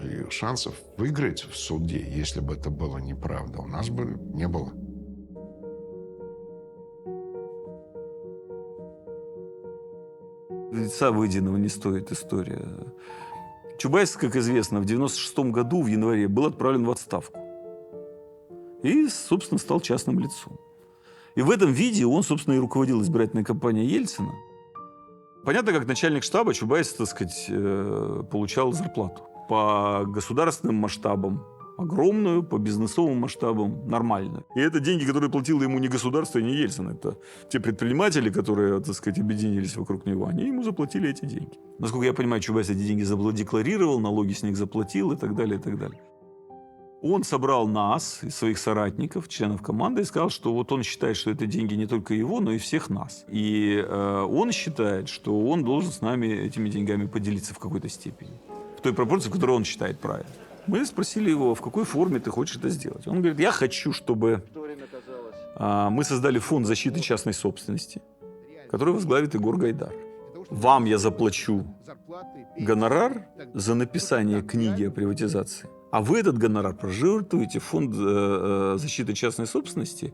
И шансов выиграть в суде, если бы это было неправда, у нас бы не было. Лица выеденного не стоит история. Чубайс, как известно, в 1996 году, в январе, был отправлен в отставку. И, собственно, стал частным лицом. И в этом виде он, собственно, и руководил избирательной кампанией Ельцина. Понятно, как начальник штаба Чубайс, так сказать, получал зарплату. По государственным масштабам огромную, по бизнесовым масштабам нормальную. И это деньги, которые платило ему не государство и не Ельцин. Это те предприниматели, которые, так сказать, объединились вокруг него, они ему заплатили эти деньги. Насколько я понимаю, Чубайс эти деньги задекларировал, налоги с них заплатил и так далее, и так далее. Он собрал нас, своих соратников, членов команды, и сказал, что вот он считает, что это деньги не только его, но и всех нас. И он считает, что он должен с нами этими деньгами поделиться в какой-то степени. В той пропорции, в которой он считает правильно. Мы спросили его, в какой форме ты хочешь это сделать. Он говорит, я хочу, чтобы мы создали фонд защиты частной собственности, который возглавит Егор Гайдар. Вам я заплачу гонорар за написание книги о приватизации, а вы этот гонорар пожертвуете в фонд защиты частной собственности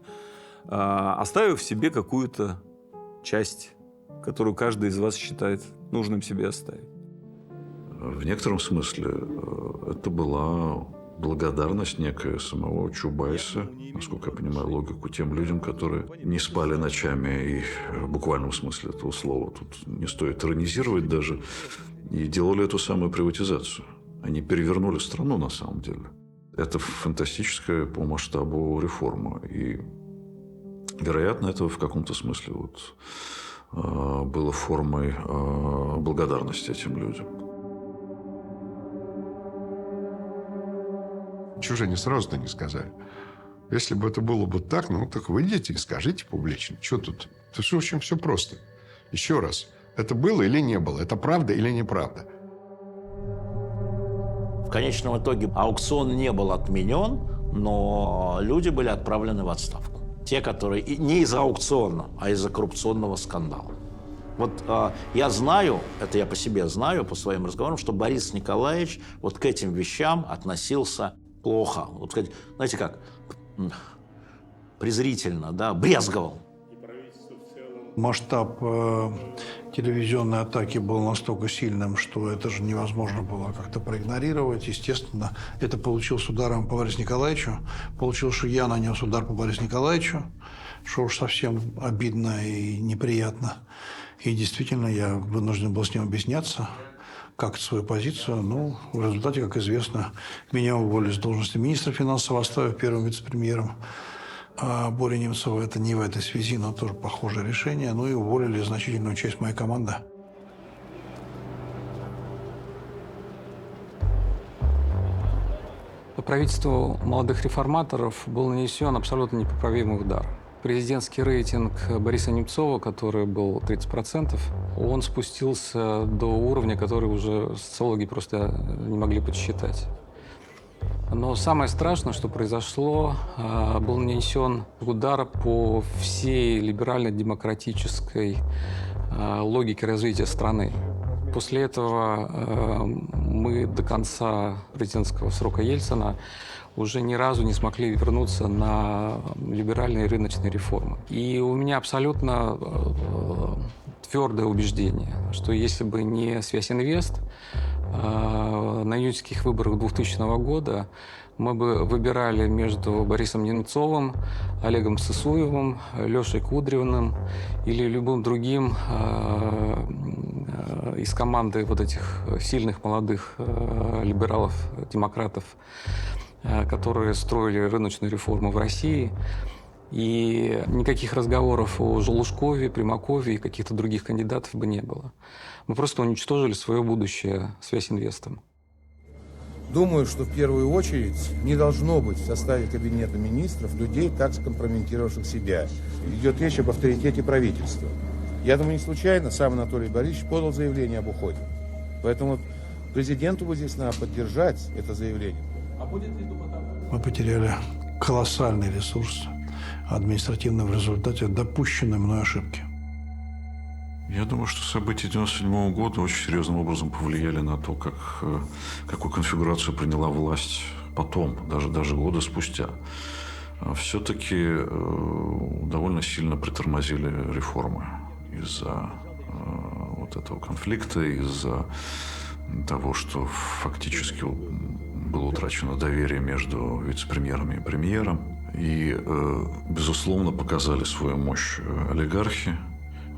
оставив себе какую-то часть, которую каждый из вас считает нужным себе оставить. В некотором смысле это была благодарность некая самого Чубайса, насколько я понимаю логику, тем людям, которые не спали ночами, и в буквальном смысле этого слова тут не стоит иронизировать даже, и делали эту самую приватизацию. Они перевернули страну на самом деле. Это фантастическая по масштабу реформа. И, вероятно, это в каком-то смысле было формой благодарности этим людям. Чего же они сразу-то не сказали? Если бы это было бы так, ну, так выйдите и скажите публично. Что тут? Это все очень все просто. Еще раз. Это было или не было? Это правда или неправда? В конечном итоге аукцион не был отменен, но люди были отправлены в отставку. Те, которые не из-за аукциона, а из-за коррупционного скандала. Вот я знаю, это я по себе знаю, по своим разговорам, что Борис Николаевич вот к этим вещам относился плохо. Вот, знаете как, презрительно, да, брезговал. Масштаб телевизионной атаки был настолько сильным, что это же невозможно было как-то проигнорировать. Естественно, это получилось ударом по Борису Николаевичу. Получилось, что я нанес удар по Борису Николаевичу, что уж совсем обидно и неприятно. И действительно, я вынужден был с ним объясняться, как свою позицию. Ну, в результате, как известно, меня уволили с должности министра финансов, оставив первым вице-премьером. А Боря Немцова это не в этой связи, но тоже похожее решение. Ну и уволили значительную часть моей команды. По правительству молодых реформаторов был нанесен абсолютно непоправимый удар. Президентский рейтинг Бориса Немцова, который был 30%, он спустился до уровня, который уже социологи просто не могли подсчитать. Но самое страшное, что произошло, был нанесен удар по всей либерально-демократической логике развития страны. После этого мы до конца президентского срока Ельцина уже ни разу не смогли вернуться на либеральные рыночные реформы. И у меня абсолютно твердое убеждение, что если бы не Связинвест, на июньских выборах 2000 года мы бы выбирали между Борисом Немцовым, Олегом Сысуевым, Лешей Кудревным или любым другим из команды вот этих сильных молодых либералов, демократов, которые строили рыночную реформу в России. И никаких разговоров о Желушкове, Примакове и каких-то других кандидатов бы не было. Мы просто уничтожили свое будущее Связинвестом. Думаю, что в первую очередь не должно быть в составе Кабинета министров людей, так скомпрометировавших себя. Идет речь об авторитете правительства. Я думаю, не случайно сам Анатолий Борисович подал заявление об уходе. Поэтому президенту вот здесь надо поддержать это заявление. Мы потеряли колоссальный ресурс административно в результате допущенной мной ошибки. Я думаю, что события 1997 года очень серьезным образом повлияли на то, какую конфигурацию приняла власть потом, даже годы спустя. Все-таки довольно сильно притормозили реформы из-за вот этого конфликта, из-за того, что фактически было утрачено доверие между вице-премьерами и премьером. И, безусловно, показали свою мощь олигархи.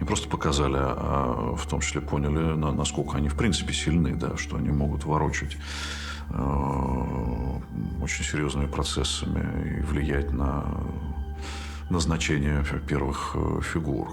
Не просто показали, а в том числе поняли, насколько они в принципе сильны, да, что они могут ворочать очень серьезными процессами и влиять на назначение первых фигур.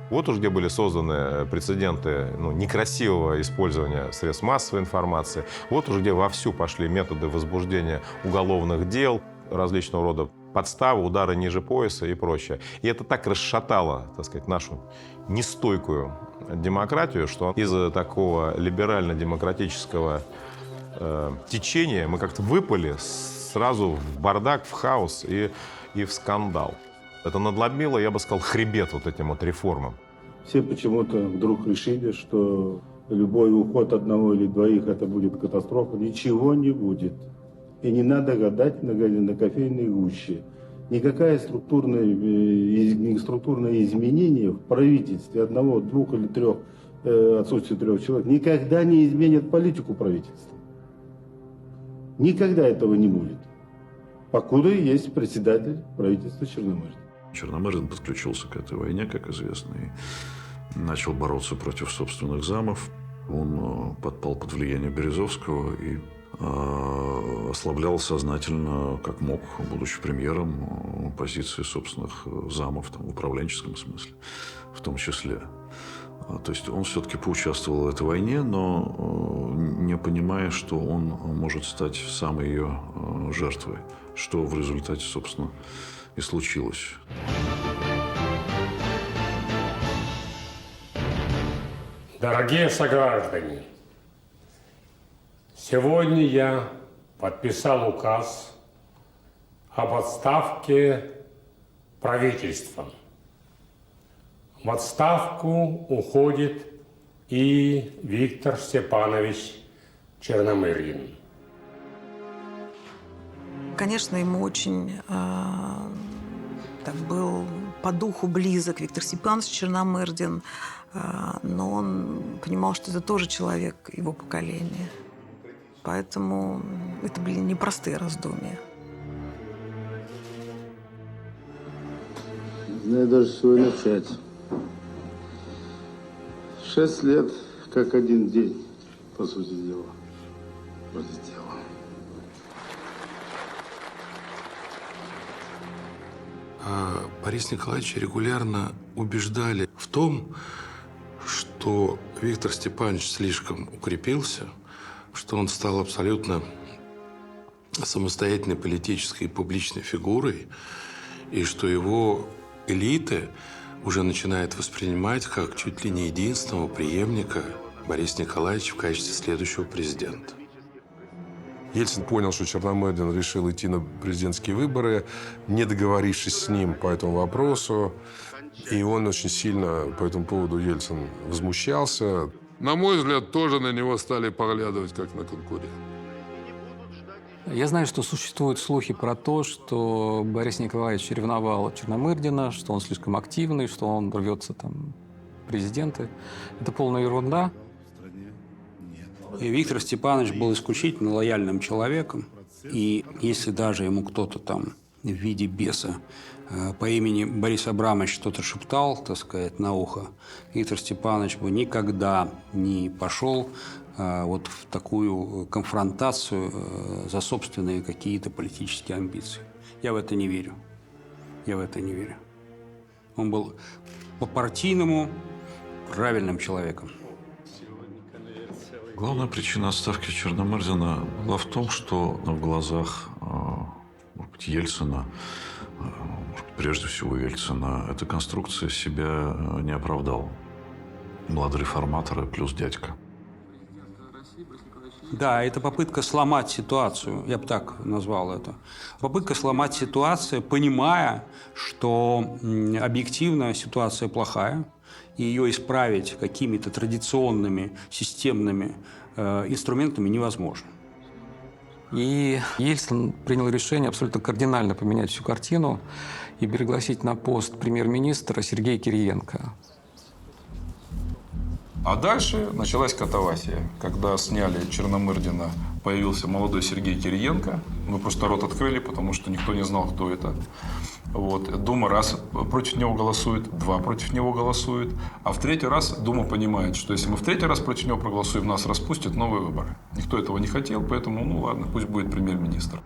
Вот уж где были созданы прецеденты некрасивого использования средств массовой информации. Вот уж где вовсю пошли методы возбуждения уголовных дел, различного рода подставы, удары ниже пояса и прочее. И это так расшатало, так сказать, нашу нестойкую демократию, что из-за такого либерально-демократического течения мы как-то выпали сразу в бардак, в хаос и в скандал. Это надломило, я бы сказал, хребет вот этим вот реформам. Все почему-то вдруг решили, что любой уход одного или двоих – это будет катастрофа. Ничего не будет. И не надо гадать на кофейной гуще. Никакое структурное изменение в правительстве одного, двух или трех, отсутствие трех человек, никогда не изменит политику правительства. Никогда этого не будет. Покуда есть председатель правительства Черномырдин. Черномырдин подключился к этой войне, как известно, и начал бороться против собственных замов. Он подпал под влияние Березовского и ослаблял сознательно, как мог, будучи премьером, позиции собственных замов, там, в управленческом смысле, в том числе. То есть он все-таки поучаствовал в этой войне, но не понимая, что он может стать самой ее жертвой, что в результате, собственно, и случилось. Дорогие сограждане, сегодня я подписал указ об отставке правительства. В отставку уходит и Виктор Степанович Черномырдин. Конечно, ему очень был по духу близок Виктор Степанович Черномырдин, но он понимал, что это тоже человек его поколения. Поэтому это были непростые раздумья. Не знаю даже с чего начать. 6 лет, как один день, по сути дела, пролетело. Бориса Николаевича регулярно убеждали в том, что Виктор Степанович слишком укрепился, что он стал абсолютно самостоятельной политической и публичной фигурой, и что его элиты уже начинают воспринимать как чуть ли не единственного преемника Бориса Николаевича в качестве следующего президента. Ельцин понял, что Черномырдин решил идти на президентские выборы, не договорившись с ним по этому вопросу. И он очень сильно по этому поводу, Ельцин, возмущался. На мой взгляд, тоже на него стали поглядывать как на конкурента. Я знаю, что существуют слухи про то, что Борис Николаевич ревновал Черномырдина, что он слишком активный, что он рвется там в президенты. Это полная ерунда. И Виктор Степанович был исключительно лояльным человеком. И если даже ему кто-то там в виде беса по имени Борис Абрамович что-то шептал, так сказать, на ухо, Виктор Степанович бы никогда не пошел вот в такую конфронтацию за собственные какие-то политические амбиции. Я в это не верю. Я в это не верю. Он был по-партийному правильным человеком. Главная причина отставки Черномырдина была в том, что в глазах может быть, Ельцина, прежде всего Ельцина, эта конструкция себя не оправдала. Младореформаторы плюс дядька. Да, это попытка сломать ситуацию, я бы так назвал это. Попытка сломать ситуацию, понимая, что объективно ситуация плохая, и ее исправить какими-то традиционными системными инструментами невозможно. И Ельцин принял решение абсолютно кардинально поменять всю картину и пригласить на пост премьер-министра Сергея Кириенко. А дальше началась катавасия. Когда сняли Черномырдина, появился молодой Сергей Кириенко. Мы просто рот открыли, потому что никто не знал, кто это. Вот. Дума раз против него голосует, два против него голосует. А в третий раз Дума понимает, что если мы в третий раз против него проголосуем, нас распустят, новые выборы. Никто этого не хотел, поэтому, ну ладно, пусть будет премьер-министр.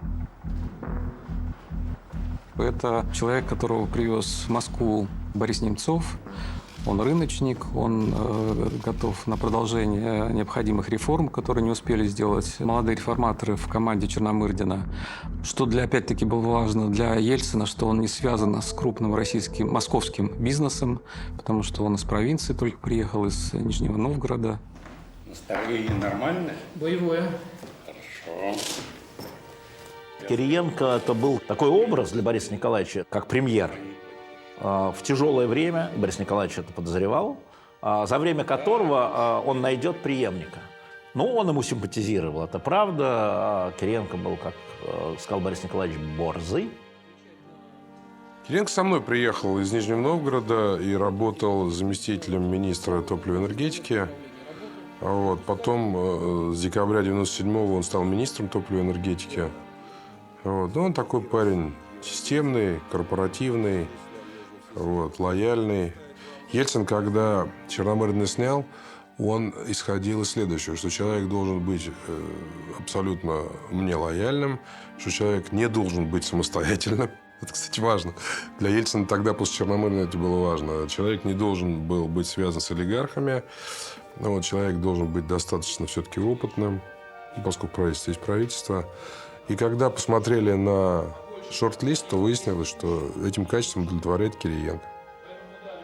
Это человек, которого привез в Москву Борис Немцов. Он рыночник, он готов на продолжение необходимых реформ, которые не успели сделать молодые реформаторы в команде Черномырдина. Что опять-таки было важно для Ельцина, что он не связан с крупным российским, московским бизнесом, потому что он из провинции только приехал, из Нижнего Новгорода. Настроение нормальное? Боевое. Хорошо. Кириенко – это был такой образ для Бориса Николаевича, как премьер. В тяжелое время, Борис Николаевич это подозревал, за время которого он найдет преемника. Ну, он ему симпатизировал, это правда. А Кириенко был, как сказал Борис Николаевич, борзый. Кириенко со мной приехал из Нижнего Новгорода и работал заместителем министра топлива и энергетики. Вот. Потом с декабря 1997-го он стал министром топлива и энергетики. Вот. Ну, он такой парень системный, корпоративный, вот, лояльный. Ельцин, когда Черномырдина снял, он исходил из следующего, что человек должен быть абсолютно мне лояльным, что человек не должен быть самостоятельным. Это, кстати, важно. Для Ельцина тогда, после Черномырдина, это было важно. Человек не должен был быть связан с олигархами. Вот, человек должен быть достаточно все-таки опытным, поскольку правительство есть правительство. И когда посмотрели на шорт-лист, то выяснилось, что этим качеством удовлетворяет Кириенко.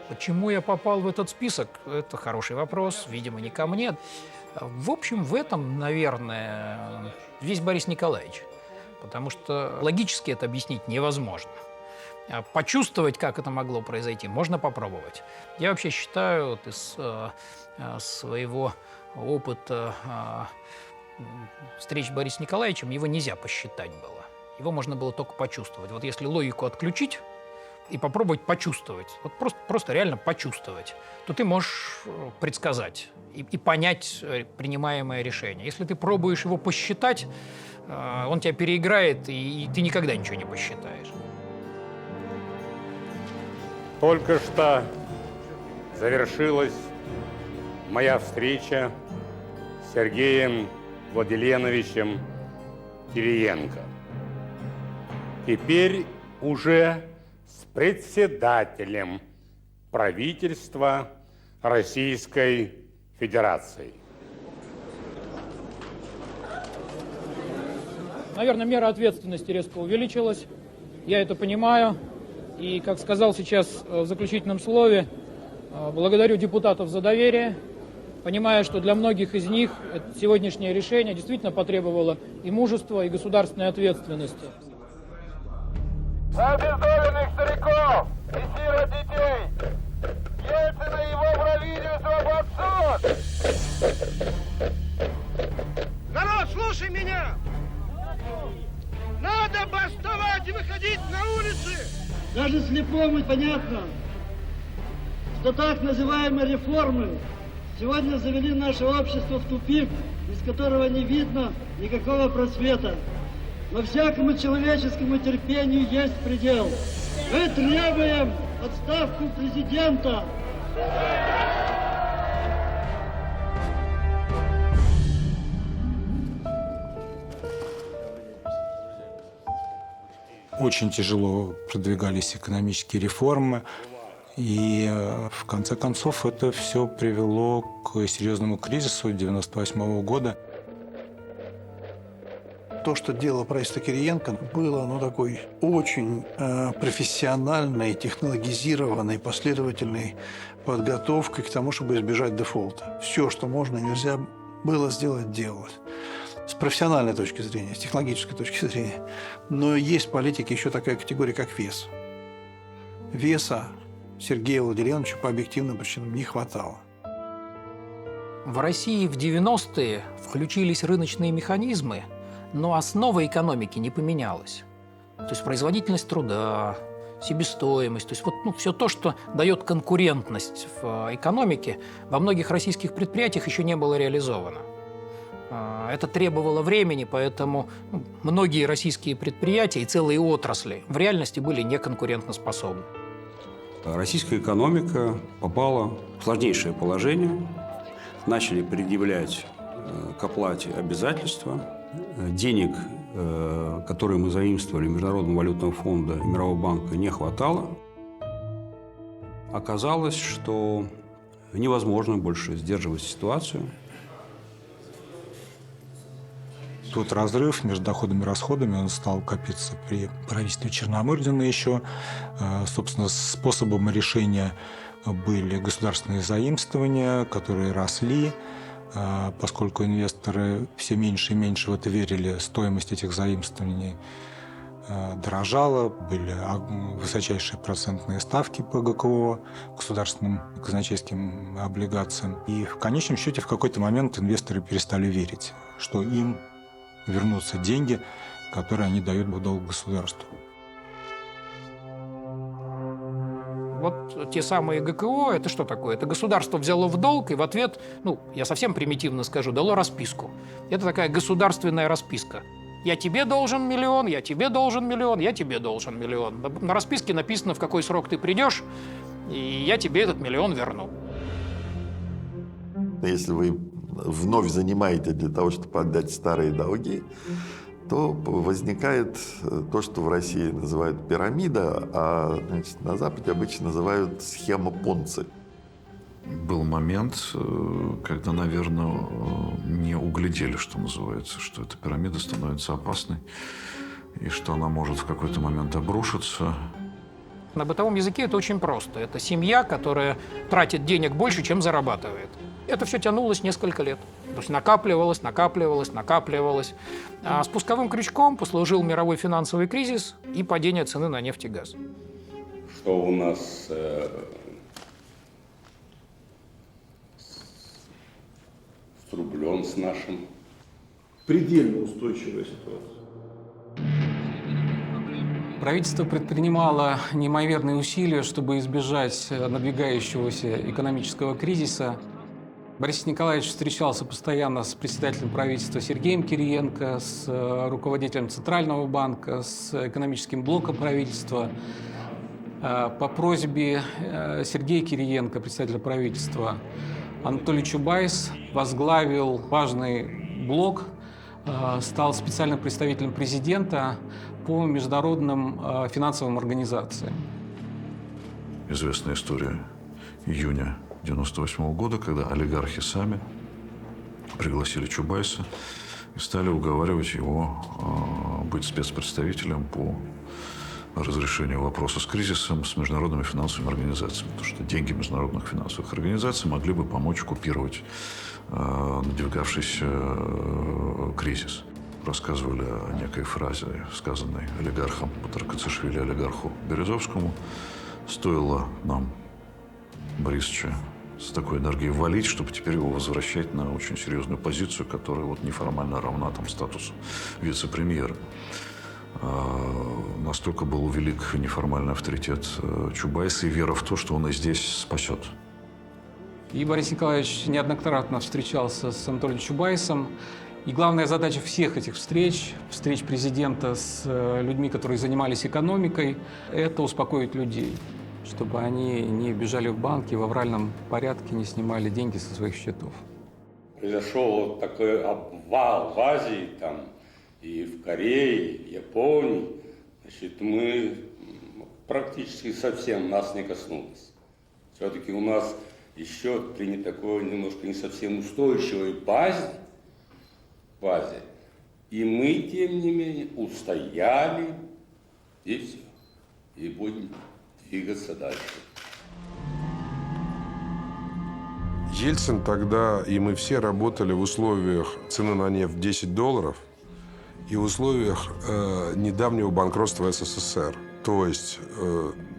Почему я попал в этот список? Это хороший вопрос, видимо, не ко мне. В общем, в этом, наверное, весь Борис Николаевич. Потому что логически это объяснить невозможно. Почувствовать, как это могло произойти, можно попробовать. Я вообще считаю, вот из своего опыта встреч с Борисом Николаевичем, его нельзя посчитать было. Его можно было только почувствовать. Вот если логику отключить и попробовать почувствовать, вот просто реально почувствовать, то ты можешь предсказать и понять принимаемое решение. Если ты пробуешь его посчитать, он тебя переиграет, и ты никогда ничего не посчитаешь. Только что завершилась моя встреча с Сергеем Владиленовичем Кириенко. Теперь уже с председателем правительства Российской Федерации. Наверное, мера ответственности резко увеличилась. Я это понимаю. И, как сказал сейчас в заключительном слове, благодарю депутатов за доверие, понимая, что для многих из них сегодняшнее решение действительно потребовало и мужества, и государственной ответственности. За обездоленных стариков и сирот детей! Ельцина и его правительство под суд! Народ, слушай меня! Надо бастовать и выходить на улицы! Даже слепому понятно, что так называемые реформы сегодня завели наше общество в тупик, из которого не видно никакого просвета. Но всякому человеческому терпению есть предел. Мы требуем отставку президента. Очень тяжело продвигались экономические реформы. И в конце концов это все привело к серьезному кризису 1998 года. То, что делало правительство Кириенко, было такой очень профессиональной, технологизированной, последовательной подготовкой к тому, чтобы избежать дефолта. Все, что можно и нельзя было сделать, делалось. С профессиональной точки зрения, с технологической точки зрения. Но есть в политике еще такая категория, как вес. Веса Сергею Владиленовичу по объективным причинам не хватало. В России в 90-е включились рыночные механизмы, но основа экономики не поменялась. То есть производительность труда, себестоимость, то есть все то, что дает конкурентность в экономике, во многих российских предприятиях еще не было реализовано. Это требовало времени, поэтому многие российские предприятия и целые отрасли в реальности были неконкурентоспособны. Российская экономика попала в сложнейшее положение. Начали предъявлять к оплате обязательства. Денег, которые мы заимствовали Международного валютного фонда и Мирового банка, не хватало. Оказалось, что невозможно больше сдерживать ситуацию. Тот разрыв между доходами и расходами, он стал копиться при правительстве Черномырдина еще. Собственно, способом решения были государственные заимствования, которые росли. Поскольку инвесторы все меньше и меньше в это верили, стоимость этих заимствований дорожала, были высочайшие процентные ставки по ГКО, государственным казначейским облигациям. И в конечном счете в какой-то момент инвесторы перестали верить, что им вернутся деньги, которые они дают в долг государству. Вот те самые ГКО, это что такое? Это государство взяло в долг и в ответ, я совсем примитивно скажу, дало расписку. Это такая государственная расписка. Я тебе должен миллион, я тебе должен миллион, я тебе должен миллион. На расписке написано, в какой срок ты придешь, и я тебе этот миллион верну. Если вы вновь занимаете для того, чтобы отдать старые долги, то возникает то, что в России называют пирамида, а на Западе обычно называют схема Понци. Был момент, когда, наверное, не углядели, что называется, что эта пирамида становится опасной и что она может в какой-то момент обрушиться. На бытовом языке это очень просто. Это семья, которая тратит денег больше, чем зарабатывает. Это все тянулось несколько лет. То есть накапливалось. А спусковым крючком послужил мировой финансовый кризис и падение цены на нефть и газ. Что у нас с рублем, с нашим? Предельно устойчивая ситуация. Правительство предпринимало неимоверные усилия, чтобы избежать надвигающегося экономического кризиса. Борис Николаевич встречался постоянно с председателем правительства Сергеем Кириенко, с руководителем Центрального банка, с экономическим блоком правительства. По просьбе Сергея Кириенко, председателя правительства, Анатолий Чубайс возглавил важный блок, стал специальным представителем президента по международным финансовым организациям. Известная история июня 1998 года, когда олигархи сами пригласили Чубайса и стали уговаривать его быть спецпредставителем по разрешению вопроса с кризисом с международными финансовыми организациями. Потому что деньги международных финансовых организаций могли бы помочь купировать надвигавшийся кризис. Рассказывали о некой фразе, сказанной олигархом Патракацишвили, олигарху Березовскому. Стоило нам Борисовича с такой энергией валить, чтобы теперь его возвращать на очень серьезную позицию, которая неформально равна статусу вице-премьера. Настолько был велик неформальный авторитет Чубайса и вера в то, что он и здесь спасет. И Борис Николаевич неоднократно встречался с Анатолием Чубайсом. И главная задача всех этих встреч президента с людьми, которые занимались экономикой, это успокоить людей, чтобы они не бежали в банки, в авральном порядке не снимали деньги со своих счетов. Произошел такой обвал в Азии, и в Корее, и в Японии. Мы практически совсем нас не коснулось. Все-таки у нас еще при не такой немножко не совсем устойчивой базе. И мы, тем не менее, устояли, и все. И будем двигаться дальше. Ельцин тогда, и мы все работали в условиях цены на нефть $10 и в условиях недавнего банкротства СССР. То есть,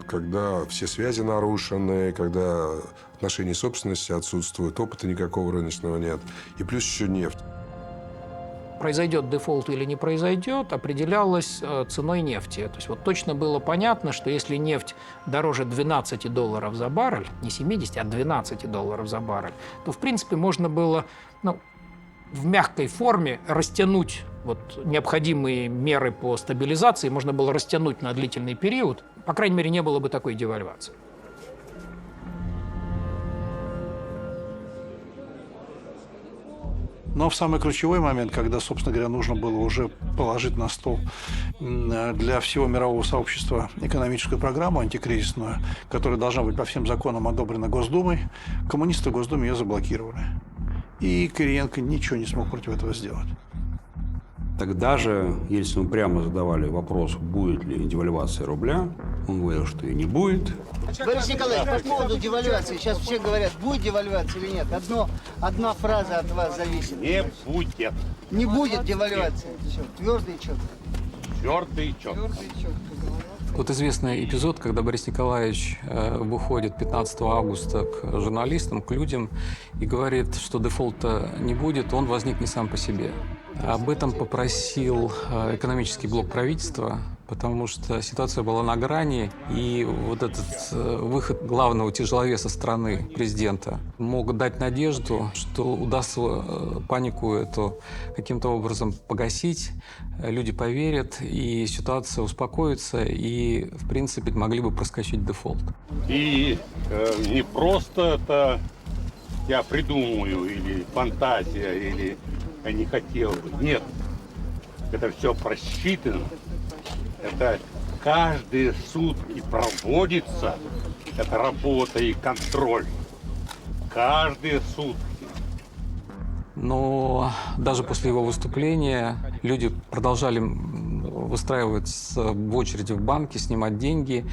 когда все связи нарушены, когда отношения собственности отсутствуют, опыта никакого рыночного нет, и плюс еще нефть. Произойдет дефолт или не произойдет, определялось ценой нефти. То есть точно было понятно, что если нефть дороже $12 за баррель, не 70, а $12 за баррель, то, в принципе, можно было в мягкой форме растянуть необходимые меры по стабилизации, можно было растянуть на длительный период. По крайней мере, не было бы такой девальвации. Но в самый ключевой момент, когда, собственно говоря, нужно было уже положить на стол для всего мирового сообщества экономическую программу антикризисную, которая должна быть по всем законам одобрена Госдумой, коммунисты в Госдуме ее заблокировали. И Кириенко ничего не смог против этого сделать. Тогда же Ельцину прямо задавали вопрос, будет ли девальвация рубля. Он говорил, что и не будет. Борис Николаевич, по поводу девальвации. Сейчас все говорят, будет девальвация или нет. Одна фраза от вас зависит. Не будет. Не будет девальвации. Все, твердо и четко. Твердо и четко. Вот известный эпизод, когда Борис Николаевич выходит 15 августа к журналистам, к людям и говорит, что дефолта не будет, он возник не сам по себе. Об этом попросил экономический блок правительства, потому что ситуация была на грани, и вот этот выход главного тяжеловеса страны, президента, мог дать надежду, что удастся панику эту каким-то образом погасить, люди поверят, и ситуация успокоится, и, в принципе, могли бы проскочить дефолт. И не просто это я придумаю, или фантазия, или я не хотел бы. Нет, это все просчитано. Это каждые сутки проводится, это работа и контроль. Каждые сутки. Но даже после его выступления люди продолжали выстраиваться в очереди в банке, снимать деньги.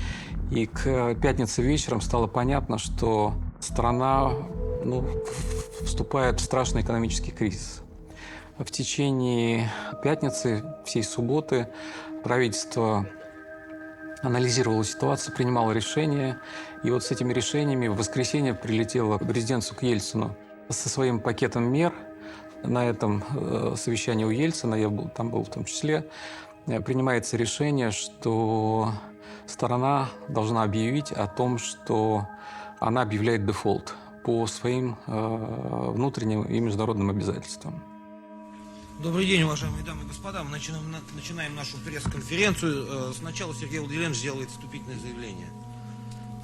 И к пятнице вечером стало понятно, что страна вступает в страшный экономический кризис. В течение пятницы, всей субботы правительство анализировало ситуацию, принимало решения. И вот с этими решениями в воскресенье прилетело в резиденцию к Ельцину со своим пакетом мер. На этом совещании у Ельцина, я там был в том числе, принимается решение, что сторона должна объявить о том, что она объявляет дефолт по своим внутренним и международным обязательствам. Добрый день, уважаемые дамы и господа. Мы начинаем нашу пресс-конференцию. Сначала Сергей Владимирович сделает вступительное заявление.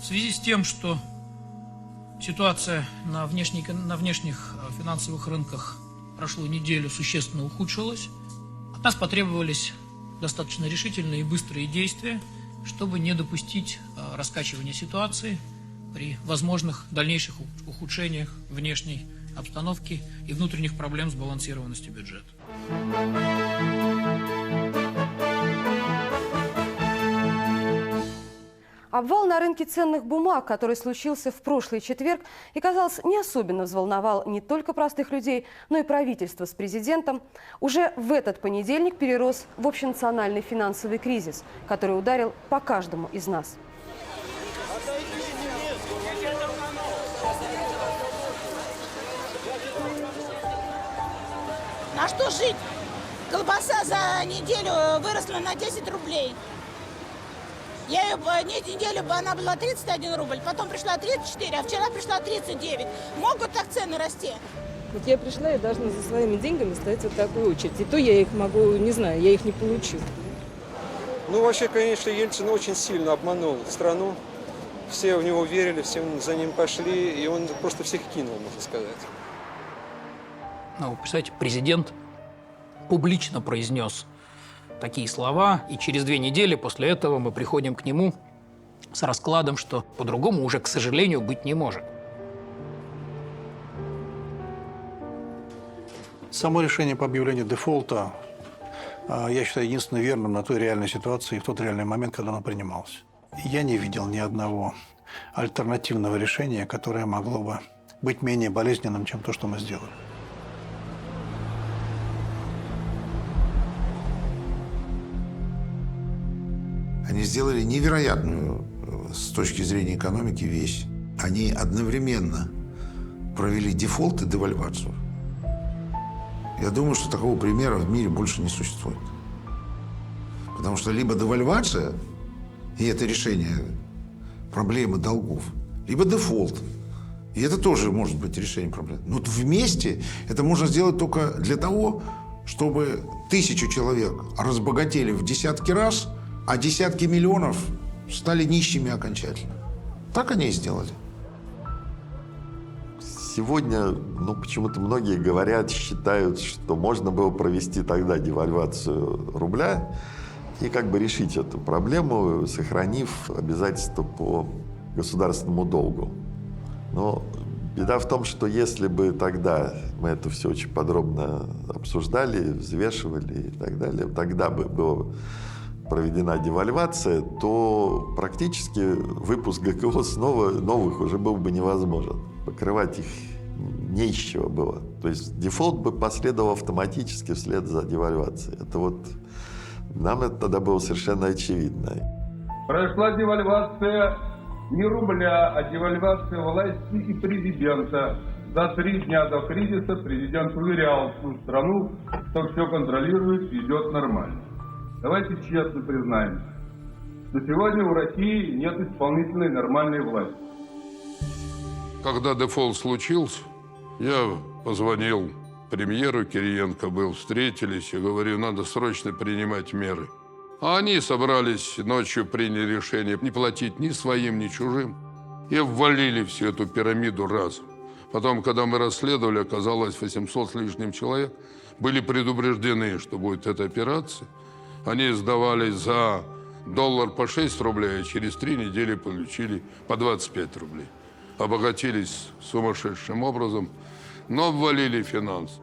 В связи с тем, что ситуация на внешних финансовых рынках прошлую неделю существенно ухудшилась, от нас потребовались достаточно решительные и быстрые действия, чтобы не допустить раскачивания ситуации при возможных дальнейших ухудшениях внешней обстановки и внутренних проблем с балансированностью бюджета. Обвал на рынке ценных бумаг, который случился в прошлый четверг и, казалось, не особенно взволновал не только простых людей, но и правительство с президентом, уже в этот понедельник перерос в общенациональный финансовый кризис, который ударил по каждому из нас. На что жить? Колбаса за неделю выросла на 10 рублей. Неделю бы она была 31 рубль, потом пришла 34, а вчера пришла 39. Могут так цены расти? Вот я пришла и должна за своими деньгами стоять вот такую очередь. И то я их могу, не знаю, я их не получу. Ну, вообще, конечно, Ельцин очень сильно обманул страну. Все в него верили, все за ним пошли, и он просто всех кинул, можно сказать. Ну, представляете, президент публично произнес такие слова, и через 2 недели после этого мы приходим к нему с раскладом, что по-другому уже, к сожалению, быть не может. Само решение по объявлению дефолта, я считаю, единственно верным на той реальной ситуации и в тот реальный момент, когда оно принималось. Я не видел ни одного альтернативного решения, которое могло бы быть менее болезненным, чем то, что мы сделали. Они сделали невероятную с точки зрения экономики вещь. Они одновременно провели дефолт и девальвацию. Я думаю, что такого примера в мире больше не существует. Потому что либо девальвация, и это решение проблемы долгов, либо дефолт. И это тоже может быть решением проблем. Но вместе это можно сделать только для того, чтобы 1000 человек разбогатели в десятки раз, а десятки миллионов стали нищими окончательно. Так они и сделали. Сегодня, почему-то многие говорят, считают, что можно было провести тогда девальвацию рубля и решить эту проблему, сохранив обязательства по государственному долгу. Но беда в том, что если бы тогда мы это все очень подробно обсуждали, взвешивали и так далее, тогда бы было проведена девальвация, то практически выпуск ГКО снова новых уже был бы невозможен. Покрывать их не из чего было. То есть дефолт бы последовал автоматически вслед за девальвацией. Это Нам это тогда было совершенно очевидно. Прошла девальвация не рубля, а девальвация власти и президента. За 3 дня до кризиса президент уверял всю страну, что все контролирует и идет нормально. Давайте честно признаемся, что сегодня у России нет исполнительной нормальной власти. Когда дефолт случился, я позвонил премьеру, Кириенко был, встретились и говорю, надо срочно принимать меры. А они собрались, ночью приняли решение не платить ни своим, ни чужим и обвалили всю эту пирамиду разом. Потом, когда мы расследовали, оказалось 800 с лишним человек, были предупреждены, что будет эта операция. Они сдавались за $1 по 6 рублей, а через 3 недели получили по 25 рублей. Обогатились сумасшедшим образом, но обвалили финансы.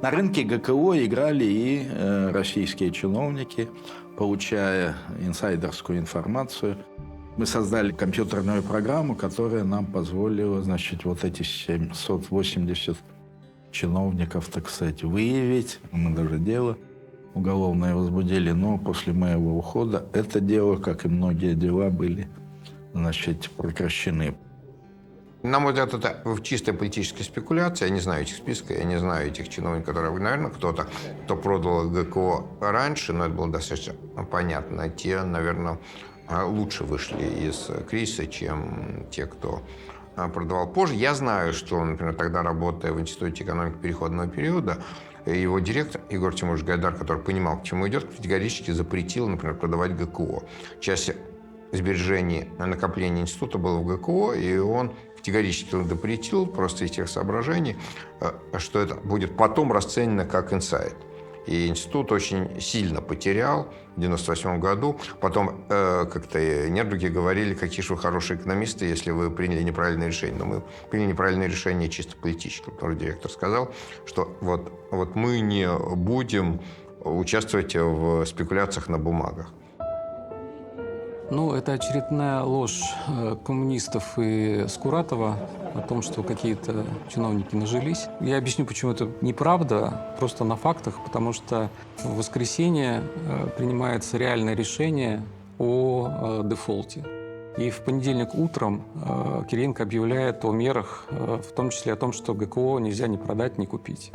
На рынке ГКО играли и российские чиновники, получая инсайдерскую информацию. Мы создали компьютерную программу, которая нам позволила, значит, вот эти 780 чиновников, так сказать, выявить. Мы даже дело уголовное возбудили, но после моего ухода это дело, как и многие дела, были, значит, прекращены. На мой взгляд, это чистая политическая спекуляция. Я не знаю этих списков, я не знаю этих чиновников, которые, наверное, кто-то, кто продал ГКО раньше, но это было достаточно понятно. Те, наверное, лучше вышли из кризиса, чем те, кто продавал позже. Я знаю, что, например, тогда, работая в Институте экономики переходного периода, его директор Егор Тимурович Гайдар, который понимал, к чему идет, категорически запретил, например, продавать ГКО. Часть сбережений, накопления института было в ГКО, и он категорически запретил просто из тех соображений, что это будет потом расценено как инсайд. И институт очень сильно потерял в 1998 году. Потом как-то недруги говорили, какие же вы хорошие экономисты, если вы приняли неправильное решение. Но мы приняли неправильное решение чисто политическое. Потому что директор сказал, что вот мы не будем участвовать в спекуляциях на бумагах. Ну, это очередная ложь коммунистов и Скуратова о том, что какие-то чиновники нажились. Я объясню, почему это неправда, просто на фактах, потому что в воскресенье принимается реальное решение о дефолте. И в понедельник утром Кириенко объявляет о мерах, в том числе о том, что ГКО нельзя ни продать, ни купить.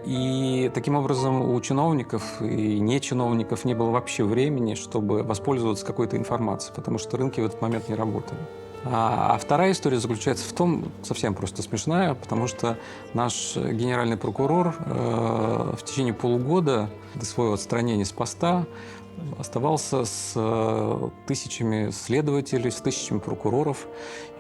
И таким образом у чиновников и не чиновников не было вообще времени, чтобы воспользоваться какой-то информацией, потому что рынки в этот момент не работали. А вторая история заключается в том, совсем просто смешная, потому что наш генеральный прокурор в течение полугода до своего отстранения с поста оставался с тысячами следователей, с тысячами прокуроров,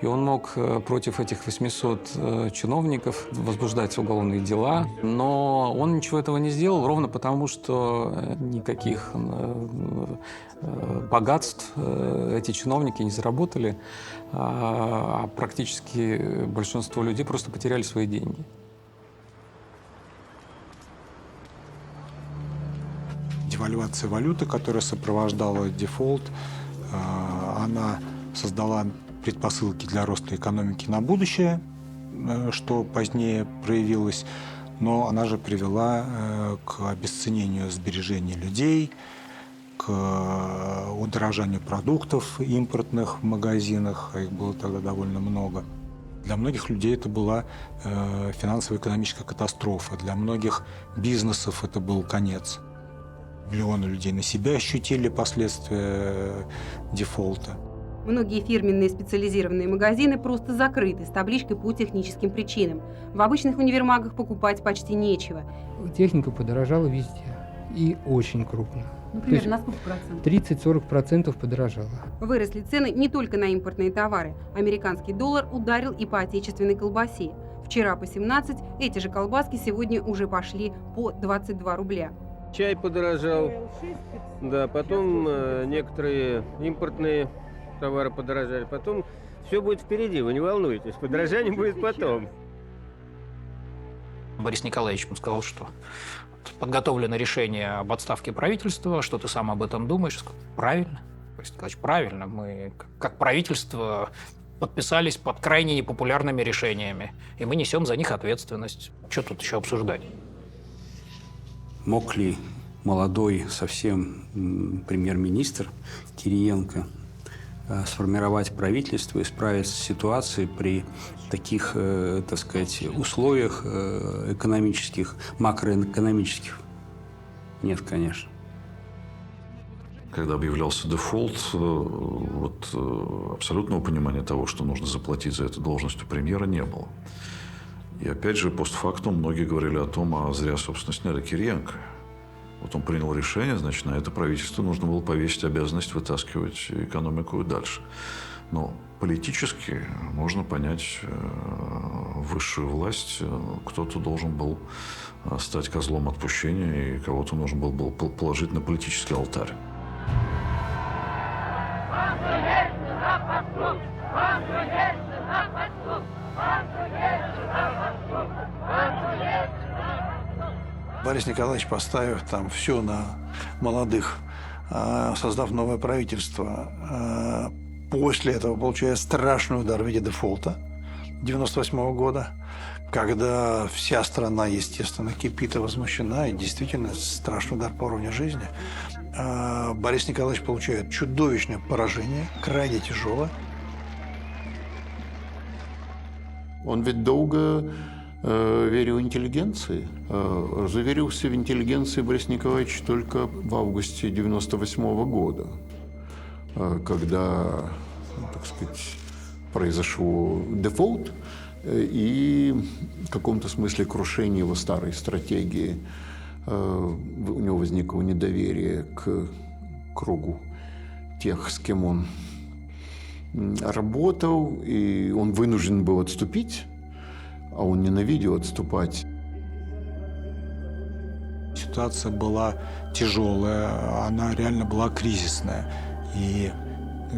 и он мог против этих 800 чиновников возбуждать уголовные дела, но он ничего этого не сделал, ровно потому, что никаких богатств эти чиновники не заработали, а практически большинство людей просто потеряли свои деньги. Девальвация валюты, которая сопровождала дефолт, она создала предпосылки для роста экономики на будущее, что позднее проявилось, но она же привела к обесценению сбережений людей, к удорожанию продуктов импортных в магазинах, а их было тогда довольно много. Для многих людей это была финансово-экономическая катастрофа, для многих бизнесов это был конец. Миллионы людей на себя ощутили последствия дефолта. Многие фирменные специализированные магазины просто закрыты с табличкой по техническим причинам. В обычных универмагах покупать почти нечего. Техника подорожала везде. И очень крупно. Например, на сколько процентов? 30-40% подорожало. Выросли цены не только на импортные товары. Американский доллар ударил и по отечественной колбасе. Вчера по 17, эти же колбаски сегодня уже пошли по 22 рубля. Чай подорожал, да, потом некоторые импортные товары подорожали, потом все будет впереди, вы не волнуйтесь, подорожание будет потом. Борис Николаевич ему сказал, что подготовлено решение об отставке правительства, что ты сам об этом думаешь? Правильно, Борис Николаевич, правильно, мы как правительство подписались под крайне непопулярными решениями, и мы несем за них ответственность. Что тут еще обсуждать? Мог ли молодой совсем премьер-министр Кириенко сформировать правительство и справиться с ситуацией при таких, так сказать, условиях экономических, макроэкономических? Нет, конечно. Когда объявлялся дефолт, абсолютного понимания того, что нужно заплатить за эту должность у премьера, не было. И опять же, постфактум многие говорили о том, а зря, собственно, сняли Кириенко. Вот он принял решение, значит, на это правительство нужно было повесить обязанность вытаскивать экономику дальше. Но политически можно понять высшую власть. Кто-то должен был стать козлом отпущения, и кого-то нужно было положить на политический алтарь. Борис Николаевич, поставив там все на молодых, создав новое правительство, после этого получая страшный удар в виде дефолта 1998 года, когда вся страна, естественно, кипит и возмущена, и действительно страшный удар по уровню жизни, Борис Николаевич получает чудовищное поражение, крайне тяжелое. Он ведь долго верил интеллигенции. Разуверился в интеллигенции Борис Николаевич только в августе 1998 года, когда, так сказать, произошел дефолт и в каком-то смысле крушение его старой стратегии. У него возникло недоверие к кругу тех, с кем он работал, и он вынужден был отступить, а он ненавидел отступать. Ситуация была тяжелая, она реально была кризисная. И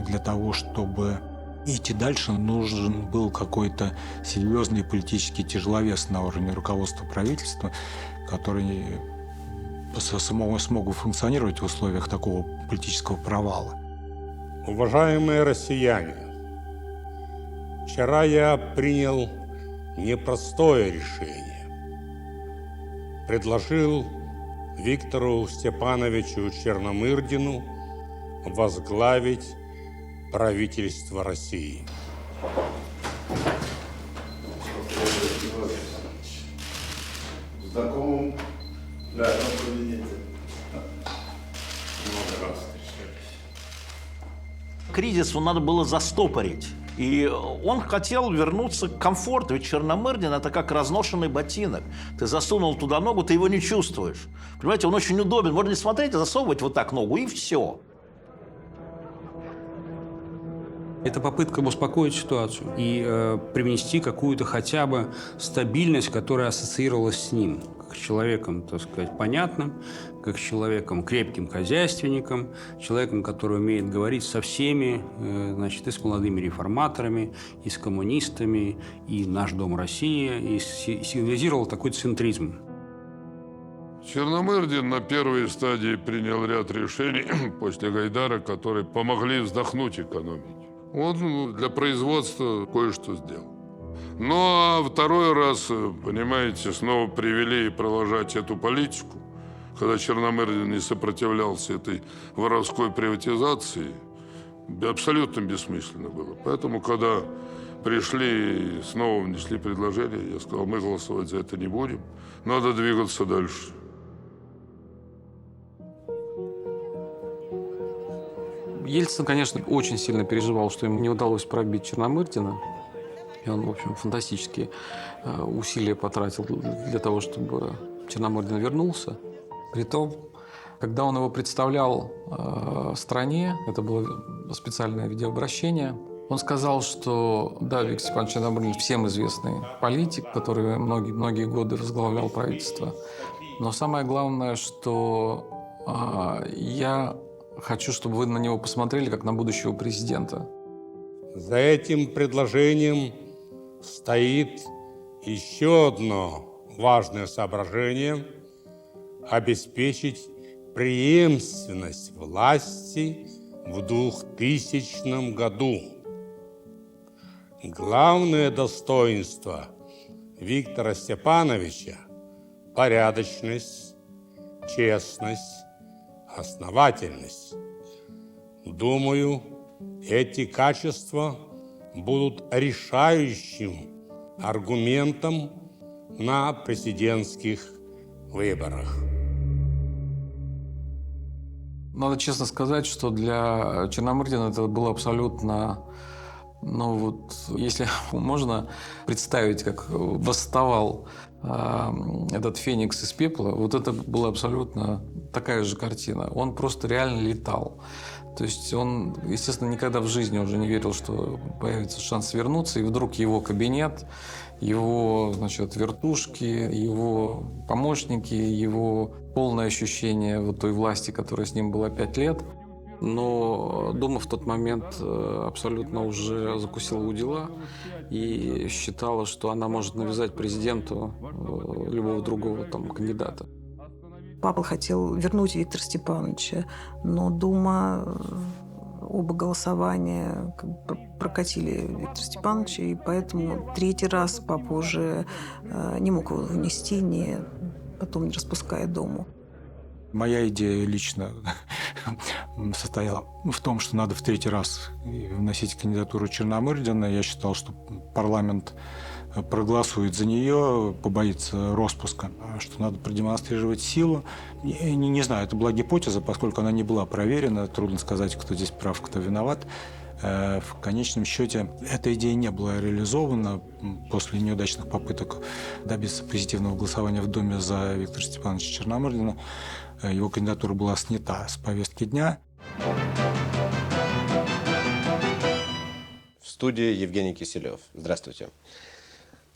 для того, чтобы идти дальше, нужен был какой-то серьезный политический тяжеловес на уровне руководства правительства, который смог бы функционировать в условиях такого политического провала. Уважаемые россияне, вчера я принял непростое решение. Предложил Виктору Степановичу Черномырдину возглавить правительство России. Знакомым? Да, в кабинете. Много раз встречались. Кризис надо было застопорить. И он хотел вернуться к комфорту. Ведь Черномырдин – это как разношенный ботинок. Ты засунул туда ногу, ты его не чувствуешь. Понимаете, он очень удобен. Можно не смотреть, а засовывать вот так ногу, и все. Это попытка успокоить ситуацию и привнести какую-то хотя бы стабильность, которая ассоциировалась с ним, как с человеком, так сказать, понятным, как с человеком крепким хозяйственником, человеком, который умеет говорить со всеми, значит, и с молодыми реформаторами, и с коммунистами, и «Наш дом Россия», и символизировал такой центризм. Черномырдин на первой стадии принял ряд решений после Гайдара, которые помогли вздохнуть экономике. Он для производства кое-что сделал. Ну, а второй раз, понимаете, снова привели и продолжать эту политику, когда Черномырдин не сопротивлялся этой воровской приватизации, абсолютно бессмысленно было. Поэтому, когда пришли и снова внесли предложение, я сказал, мы голосовать за это не будем, надо двигаться дальше. Ельцин, конечно, очень сильно переживал, что ему не удалось пробить Черномырдина. И он, в общем, фантастические усилия потратил для того, чтобы Черномырдин вернулся. Притом, когда он его представлял стране, это было специальное видеообращение, он сказал, что да, Виктор Степанович Черномырдин всем известный политик, который многие годы возглавлял правительство. Но самое главное, что я хочу, чтобы вы на него посмотрели, как на будущего президента. За этим предложением стоит еще одно важное соображение – обеспечить преемственность власти в 2000 году. Главное достоинство Виктора Степановича – порядочность, честность, основательность. Думаю, эти качества будут решающим аргументом на президентских выборах. Надо честно сказать, что для Черномырдина это было абсолютно, если можно представить, как восставал этот феникс из пепла, вот это была абсолютно такая же картина. Он просто реально летал. То есть он, естественно, никогда в жизни уже не верил, что появится шанс вернуться, и вдруг его кабинет, его, вертушки, его помощники, его полное ощущение вот той власти, которая с ним была 5 лет. Но Дума в тот момент абсолютно уже закусила у дела и считала, что она может навязать президенту любого другого кандидата. Папа хотел вернуть Виктора Степановича, но Дума, оба голосования прокатили Виктора Степановича, и поэтому 3-й раз папа уже не мог его внести, потом не распуская Думу. Моя идея лично состояла в том, что надо в 3-й раз вносить кандидатуру Черномырдина. Я считал, что парламент проголосует за нее, побоится распуска, что надо продемонстрировать силу. Не знаю, это была гипотеза, поскольку она не была проверена. Трудно сказать, кто здесь прав, кто виноват. В конечном счете эта идея не была реализована после неудачных попыток добиться позитивного голосования в Думе за Виктора Степановича Черномырдина. Его кандидатура была снята с повестки дня. В студии Евгений Киселев. Здравствуйте.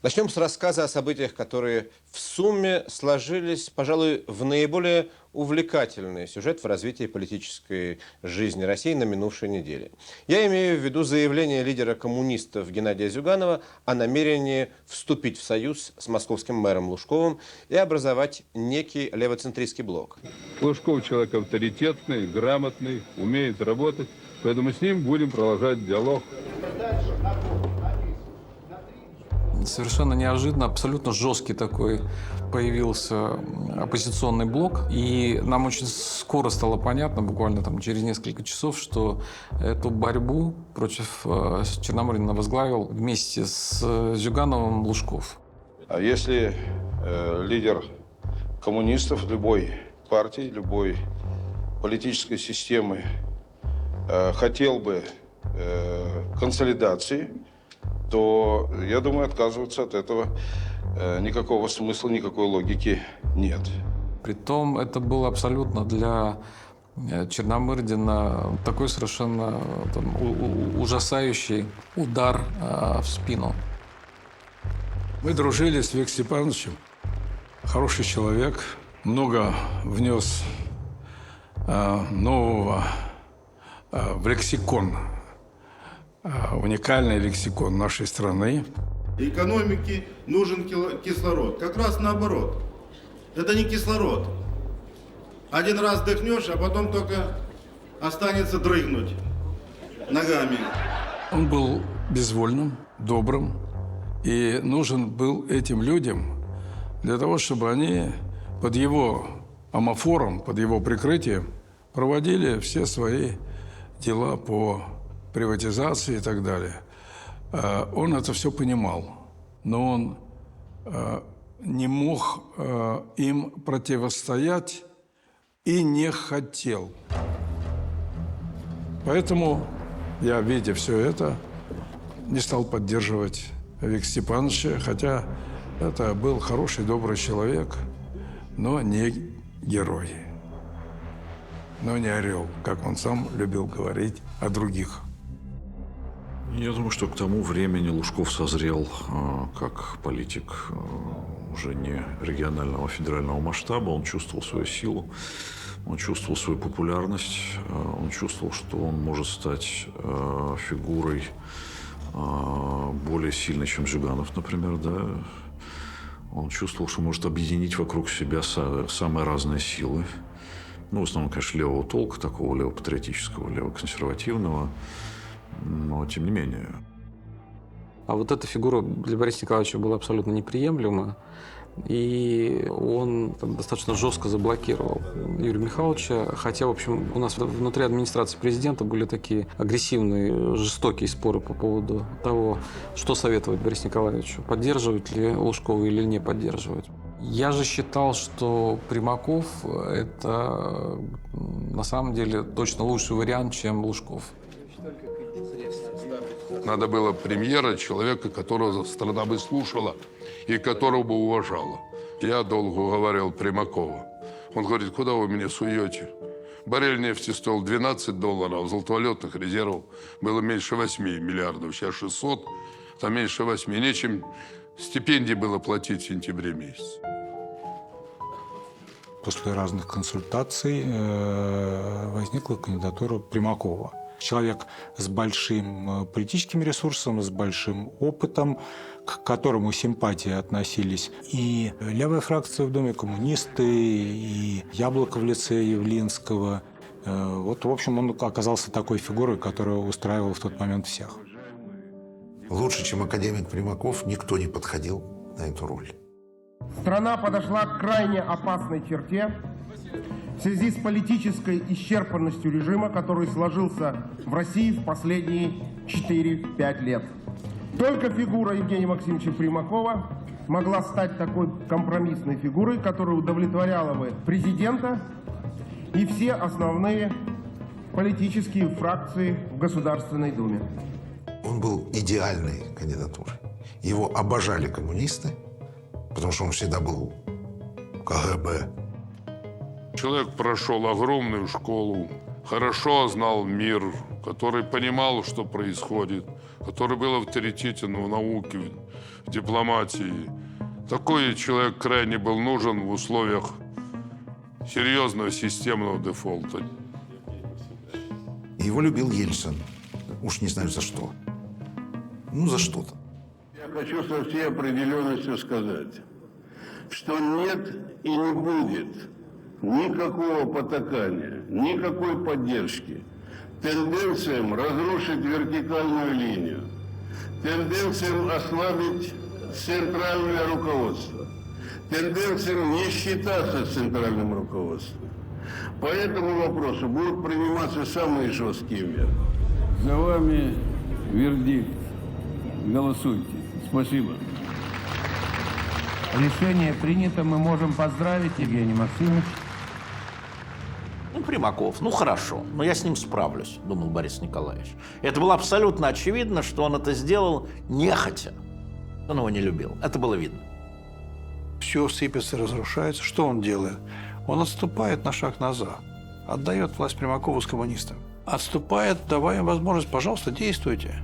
Начнем с рассказа о событиях, которые в сумме сложились, пожалуй, в наиболее увлекательный сюжет в развитии политической жизни России на минувшей неделе. Я имею в виду заявление лидера коммунистов Геннадия Зюганова о намерении вступить в союз с московским мэром Лужковым и образовать некий левоцентристский блок. Лужков человек авторитетный, грамотный, умеет работать, поэтому с ним будем продолжать диалог. Совершенно неожиданно, абсолютно жесткий такой появился оппозиционный блок. И нам очень скоро стало понятно, буквально через несколько часов, что эту борьбу против Черномырдина возглавил вместе с Зюгановым Лужков. А если лидер коммунистов любой партии, любой политической системы хотел бы консолидации, то, я думаю, отказываться от этого никакого смысла, никакой логики нет. Притом это был абсолютно для Черномырдина такой совершенно ужасающий удар в спину. Мы дружили с Виктором Степановичем. Хороший человек, много внес нового в лексикон. Уникальный лексикон нашей страны. Экономике нужен кислород. Как раз наоборот. Это не кислород. Один раз вдохнешь, а потом только останется дрыгнуть ногами. Он был безвольным, добрым. И нужен был этим людям для того, чтобы они под его амофором, под его прикрытием проводили все свои дела по приватизации и так далее. Он это все понимал, но он не мог им противостоять и не хотел. Поэтому я, видя все это, не стал поддерживать Виктора Степановича, хотя это был хороший, добрый человек, но не герой, но не орел, как он сам любил говорить о других. Я думаю, что к тому времени Лужков созрел как политик уже не регионального, а федерального масштаба. Он чувствовал свою силу, он чувствовал свою популярность, он чувствовал, что он может стать фигурой более сильной, чем Зюганов, например, да. Он чувствовал, что может объединить вокруг себя самые разные силы. В основном, конечно, левого толка, такого левопатриотического, левоконсервативного. Но тем не менее. А вот эта фигура для Бориса Николаевича была абсолютно неприемлема. И он достаточно жестко заблокировал Юрия Михайловича. Хотя, в общем, у нас внутри администрации президента были такие агрессивные, жестокие споры по поводу того, что советовать Борису Николаевичу. Поддерживать ли Лужкова или не поддерживать. Я же считал, что Примаков – это на самом деле точно лучший вариант, чем Лужков. Надо было премьера, человека, которого страна бы слушала и которого бы уважала. Я долго уговаривал Примакова. Он говорит, куда вы меня суете? Баррель нефти стоил $12, золотовалютных резервов было меньше 8 миллиардов, сейчас 600, там меньше 8. Нечем стипендии было платить в сентябре месяце. После разных консультаций возникла кандидатура Примакова. Человек с большим политическим ресурсом, с большим опытом, к которому симпатии относились и левая фракция в Думе, коммунисты, и Яблоко в лице Явлинского. Вот, в общем, он оказался такой фигурой, которая устраивала в тот момент всех. Лучше, чем академик Примаков, никто не подходил на эту роль. Страна подошла к крайне опасной черте в связи с политической исчерпанностью режима, который сложился в России в последние 4-5 лет. Только фигура Евгения Максимовича Примакова могла стать такой компромиссной фигурой, которая удовлетворяла бы президента и все основные политические фракции в Государственной Думе. Он был идеальной кандидатурой. Его обожали коммунисты, потому что он всегда был КГБ. Человек прошел огромную школу, хорошо знал мир, который понимал, что происходит, который был авторитетен в науке, в дипломатии. Такой человек крайне был нужен в условиях серьезного системного дефолта. Его любил Ельцин. Уж не знаю за что. Ну, за что-то. Я хочу со всей определенностью сказать, что нет и не будет никакого потакания, никакой поддержки тенденциям разрушить вертикальную линию, тенденциям ослабить центральное руководство, тенденциям не считаться с центральным руководством. По этому вопросу будут приниматься самые жесткие меры. За вами вердикт. Голосуйте. Спасибо. Решение принято. Мы можем поздравить Евгения Максимовича. Ну, Примаков, ну хорошо, но я с ним справлюсь, думал Борис Николаевич. Это было абсолютно очевидно, что он это сделал нехотя. Он его не любил, это было видно. Все сыпется, разрушается. Что он делает? Он отступает на шаг назад, отдает власть Примакову с коммунистами. Отступает, давая им возможность, пожалуйста, действуйте.